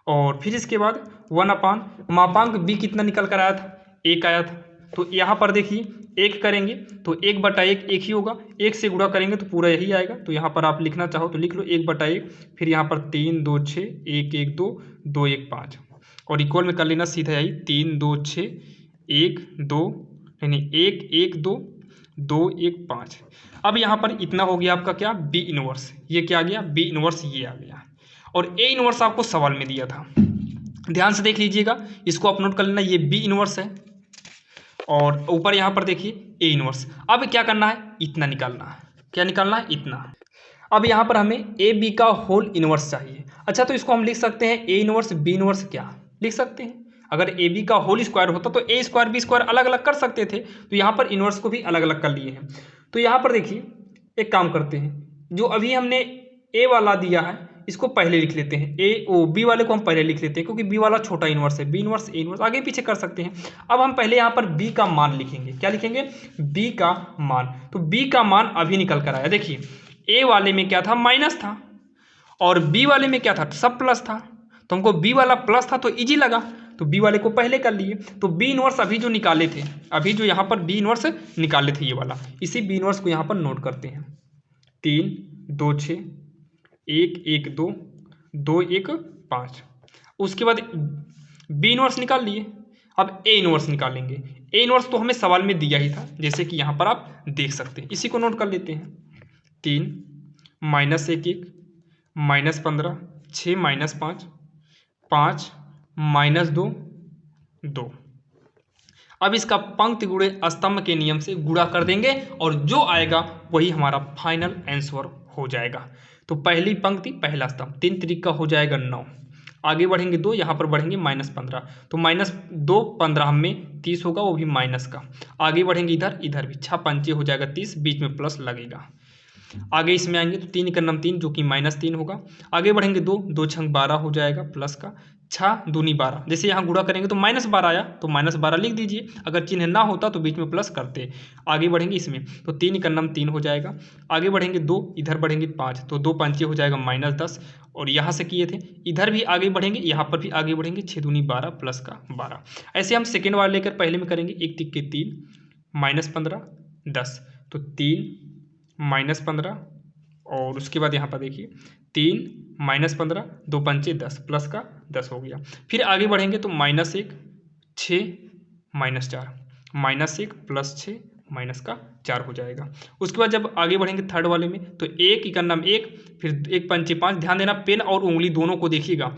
और फिर इसके बाद 1/, मापांक बी कितना निकल कर आया था? 1 आया था। तो यहाँ पर देखिए 1 करेंगे तो 1/1 1 ही होगा, 1 से गुणा करेंगे तो पूरा यही आएगा। तो यहाँ पर आप लिखना चाहो तो लिख लो 1/1, फिर यहाँ पर 3 2 6 1 1 2 2 1 5 और इक्वल में कर लेना सीधा यही 3 2 6 1 2 नहीं 1 1 2 2 1 5। अब यहाँ पर इतना हो गया आपका क्या? B inverse. ये क्या आ गया? बी इनवर्स ये आ गया। और ए इनवर्स आपको सवाल में दिया था, ध्यान से देख लीजिएगा, इसको आप नोट कर लेना, ये बी इनवर्स है और ऊपर यहाँ पर देखिए ए इनवर्स। अब क्या करना है? इतना निकालना है। क्या निकालना है? इतना। अब यहाँ पर हमें ए बी का होल इनवर्स चाहिए। अच्छा तो इसको हम लिख सकते हैं ए इनवर्स बी इनवर्स, क्या लिख सकते हैं? अगर ए बी का होल स्क्वायर होता तो ए स्क्वायर बी स्क्वायर अलग अलग कर सकते थे, तो यहाँ पर इनवर्स को भी अलग अलग कर लिए हैं। तो यहाँ पर देखिए एक काम करते हैं, जो अभी हमने ए वाला दिया है इसको पहले लिख लेते हैं, बी वाले को हम पहले लिख लेते हैं क्योंकि बी वाला छोटा इनवर्स है। बी इनवर्स ए इनवर्स आगे पीछे कर सकते हैं। अब हम पहले यहाँ पर बी का मान लिखेंगे। क्या लिखेंगे? बी का मान। तो बी का मान अभी निकल कर आया, देखिए ए वाले में क्या था? माइनस था, और बी वाले में क्या था? सब प्लस था। तो हमको बी वाला प्लस था तो इजी लगा, तो बी वाले को पहले कर लिए। तो बी इनवर्स अभी जो निकाले थे, अभी जो यहाँ पर बी इनवर्स निकाले थे ये वाला, इसी बी इनवर्स को यहाँ पर नोट करते हैं। 3 2 6 1 1 2 2 1 5। उसके बाद बी इनवर्स निकाल लिए। अब ए इनवर्स निकालेंगे। ए इनवर्स तो हमें सवाल में दिया ही था, जैसे कि यहाँ पर आप देख सकते हैं, इसी को नोट कर लेते हैं। 3 -1 1 -15 6 -5 5 -2 2। अब इसका पंक्ति गुणे स्तंभ के नियम से गुणा कर देंगे और जो आएगा वही हमारा फाइनल आंसर हो जाएगा। तो पहली पंक्ति पहला स्तंभ 3 त्रिक का हो जाएगा 9, आगे बढ़ेंगे 2, यहाँ पर बढ़ेंगे -15, तो -2 15 में 30 होगा, वो भी माइनस का। आगे बढ़ेंगे इधर, इधर भी 6 पंचे हो जाएगा 30, बीच में प्लस लगेगा। आगे इसमें आएंगे तो 3 का नाम 3 जो कि -3 होगा। आगे बढ़ेंगे 2 2 छंग 12 हो जाएगा प्लस का, 6 दूनी 12, जैसे यहाँ गुणा करेंगे तो -12 आया तो -12 लिख दीजिए, अगर चिन्ह ना होता तो बीच में प्लस करते। आगे बढ़ेंगे इसमें तो 3 का नाम 3 हो जाएगा। आगे बढ़ेंगे 2, इधर बढ़ेंगे 5, तो 2 पंचे हो जाएगा -10, और यहाँ से किए थे इधर भी आगे बढ़ेंगे, यहाँ पर भी आगे बढ़ेंगे, 6 दूनी 12 प्लस का 12। ऐसे हम सेकेंड वाला लेकर पहले में करेंगे, 1 तिक्के 3 -15 10, तो 3 -15 और उसके बाद यहाँ पर देखिए 3 -15 2 पंचे 10 प्लस का 10 हो गया। फिर आगे बढ़ेंगे तो -1 6 -4 -1 प्लस 6 माइनस का 4 हो जाएगा। उसके बाद जब आगे बढ़ेंगे थर्ड वाले में तो 1 का नाम 1, फिर 1 पंचे 5, ध्यान देना पेन और उंगली दोनों को देखिएगा।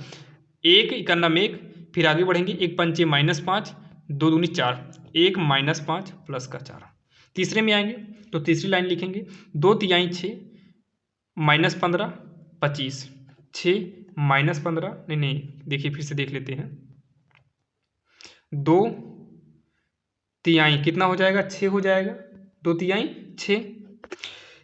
1 का नाम 1, फिर आगे बढ़ेंगे 1 पंचे -5 2 दूनी 4, 1 -5 प्लस का 4। तीसरे में आएंगे तो तीसरी लाइन लिखेंगे 2 तिहाई 6 -15 25 6 -15 नहीं देखिए फिर से देख लेते हैं। 2 तिहाई कितना हो जाएगा? 6 हो जाएगा, 2 तिहाई 6।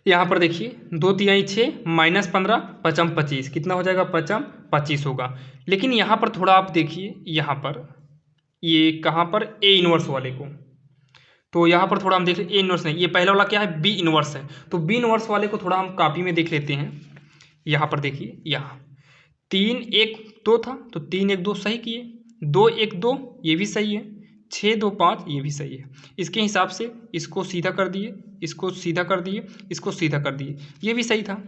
यहाँ पर देखिए 2 तिहाई 6 माइनस 15 पचम 25 कितना हो जाएगा, पचम 25 होगा। लेकिन यहाँ पर थोड़ा आप देखिए, यहाँ पर ये कहाँ पर ए इनवर्स वाले को, तो यहाँ पर थोड़ा हम देख लें, ए इनवर्स नहीं, ये पहला वाला क्या है, बी इनवर्स है। तो बी इनवर्स वाले को थोड़ा हम कॉपी में देख लेते हैं। यहाँ पर देखिए, यहाँ 3 1 2 था, तो 3 1 2 सही किए, 2 1 2 ये भी सही है, 6 2 5 ये भी सही है। इसके हिसाब से इसको सीधा कर दिए, इसको सीधा कर दिए, इसको सीधा कर दिए, ये भी सही था।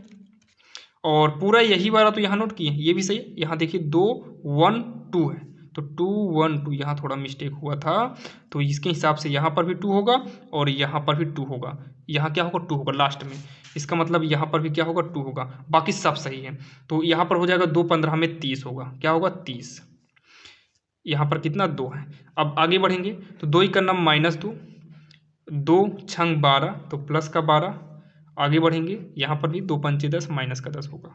और पूरा यही वाला तो यहाँ नोट किए, ये भी सही है। यहाँ देखिए 2 1 2 है, तो 2 1 2 यहाँ थोड़ा मिस्टेक हुआ था, तो इसके हिसाब से यहाँ पर भी 2 होगा और यहाँ पर भी 2 होगा। यहाँ क्या होगा, 2 होगा लास्ट में, इसका मतलब यहाँ पर भी क्या होगा, 2 होगा। बाकी सब सही है, तो यहाँ पर हो जाएगा 2 15 में 30 होगा, क्या होगा 30। यहाँ पर कितना 2 है। अब आगे बढ़ेंगे तो 2 का नम -2, 2 छंग 12 तो प्लस का 12। आगे बढ़ेंगे, यहाँ पर भी 2 पंचे 10 माइनस का 10 होगा।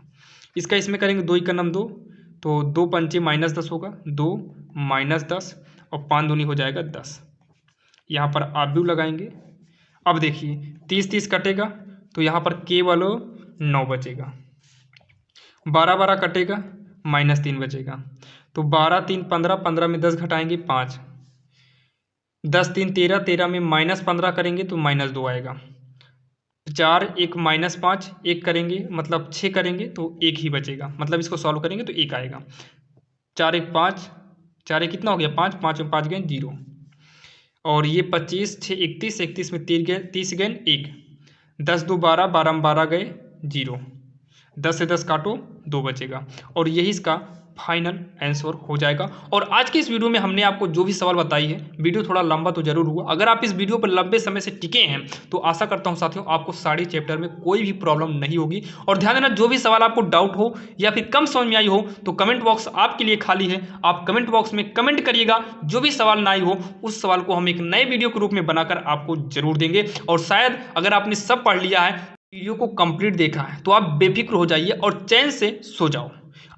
इसका इसमें करेंगे 2 का नम 2, तो 2 पंचे -10 होगा, 2 -10 और 5 दूनी हो जाएगा 10। यहाँ पर आव्यूह लगाएंगे। अब देखिए 30 30 कटेगा, तो यहाँ पर केवल 9 बचेगा, 12 12 कटेगा, -3 बचेगा, तो 12 3 15, 15 में 10 घटाएंगे 5, 10 3 13, 13 में -15 करेंगे तो -2 आएगा, 4 1 -5 1 करेंगे मतलब 6 करेंगे तो 1 ही बचेगा, मतलब इसको सॉल्व करेंगे तो 1 आएगा। 4 1 5, 4 1 कितना हो गया 5, 5 में 5 गए 0, और ये 25 6 31, 31 में 30 गए 1, 10 2 12, 12 में 12 गए 0, 10 से 10 काटो 2 बचेगा, और यही इसका फाइनल आंसर हो जाएगा। और आज की इस वीडियो में हमने आपको जो भी सवाल बताई है, वीडियो थोड़ा लंबा तो जरूर हुआ। अगर आप इस वीडियो पर लंबे समय से टिके हैं तो आशा करता हूं साथियों आपको सारे चैप्टर में कोई भी प्रॉब्लम नहीं होगी। और ध्यान देना, जो भी सवाल आपको डाउट हो या फिर कम समझ में आई हो तो कमेंट बॉक्स आपके लिए खाली है, आप कमेंट बॉक्स में कमेंट करिएगा। जो भी सवाल ना आई हो उस सवाल को हम एक नए वीडियो के रूप में बनाकर आपको जरूर देंगे। और शायद अगर आपने सब पढ़ लिया है, वीडियो को कंप्लीट देखा है, तो आप बेफिक्र हो जाइए और चैन से सो जाओ।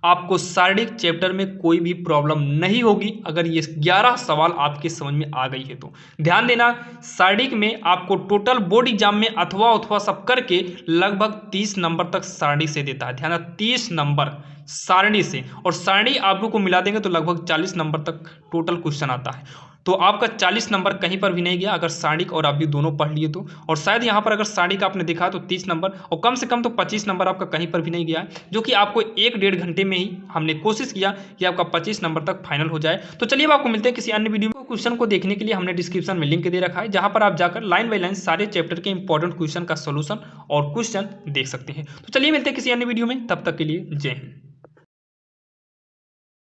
आपको शारीरिक चैप्टर में कोई भी प्रॉब्लम नहीं होगी अगर ये 11 सवाल आपके समझ में आ गई है तो। ध्यान देना, शारीरिक में आपको टोटल बोर्ड एग्जाम में अथवा सब करके लगभग 30 नंबर तक सारणी से देता है। ध्यान, 30 नंबर सारणी से, और सारणी आप लोग को मिला देंगे तो लगभग 40 नंबर तक टोटल क्वेश्चन आता है। तो आपका 40 नंबर कहीं पर भी नहीं गया अगर सारणिक और आप भी दोनों पढ़ लिए तो। और शायद यहाँ पर अगर सारणिक आपने देखा तो 30 नंबर, और कम से कम तो 25 नंबर आपका कहीं पर भी नहीं गया है, जो कि आपको 1-1.5 घंटे में ही हमने कोशिश किया कि आपका 25 नंबर तक फाइनल हो जाए। तो चलिए अब आपको मिलते हैं किसी अन्य वीडियो में। क्वेश्चन को देखने के लिए हमने डिस्क्रिप्शन में लिंक दे रखा है, जहाँ पर आप जाकर लाइन बाई लाइन सारे चैप्टर के इंपॉर्टेंट क्वेश्चन का सोल्यूशन और क्वेश्चन देख सकते हैं। तो चलिए मिलते हैं किसी अन्य वीडियो में, तब तक के लिए जय हिंद।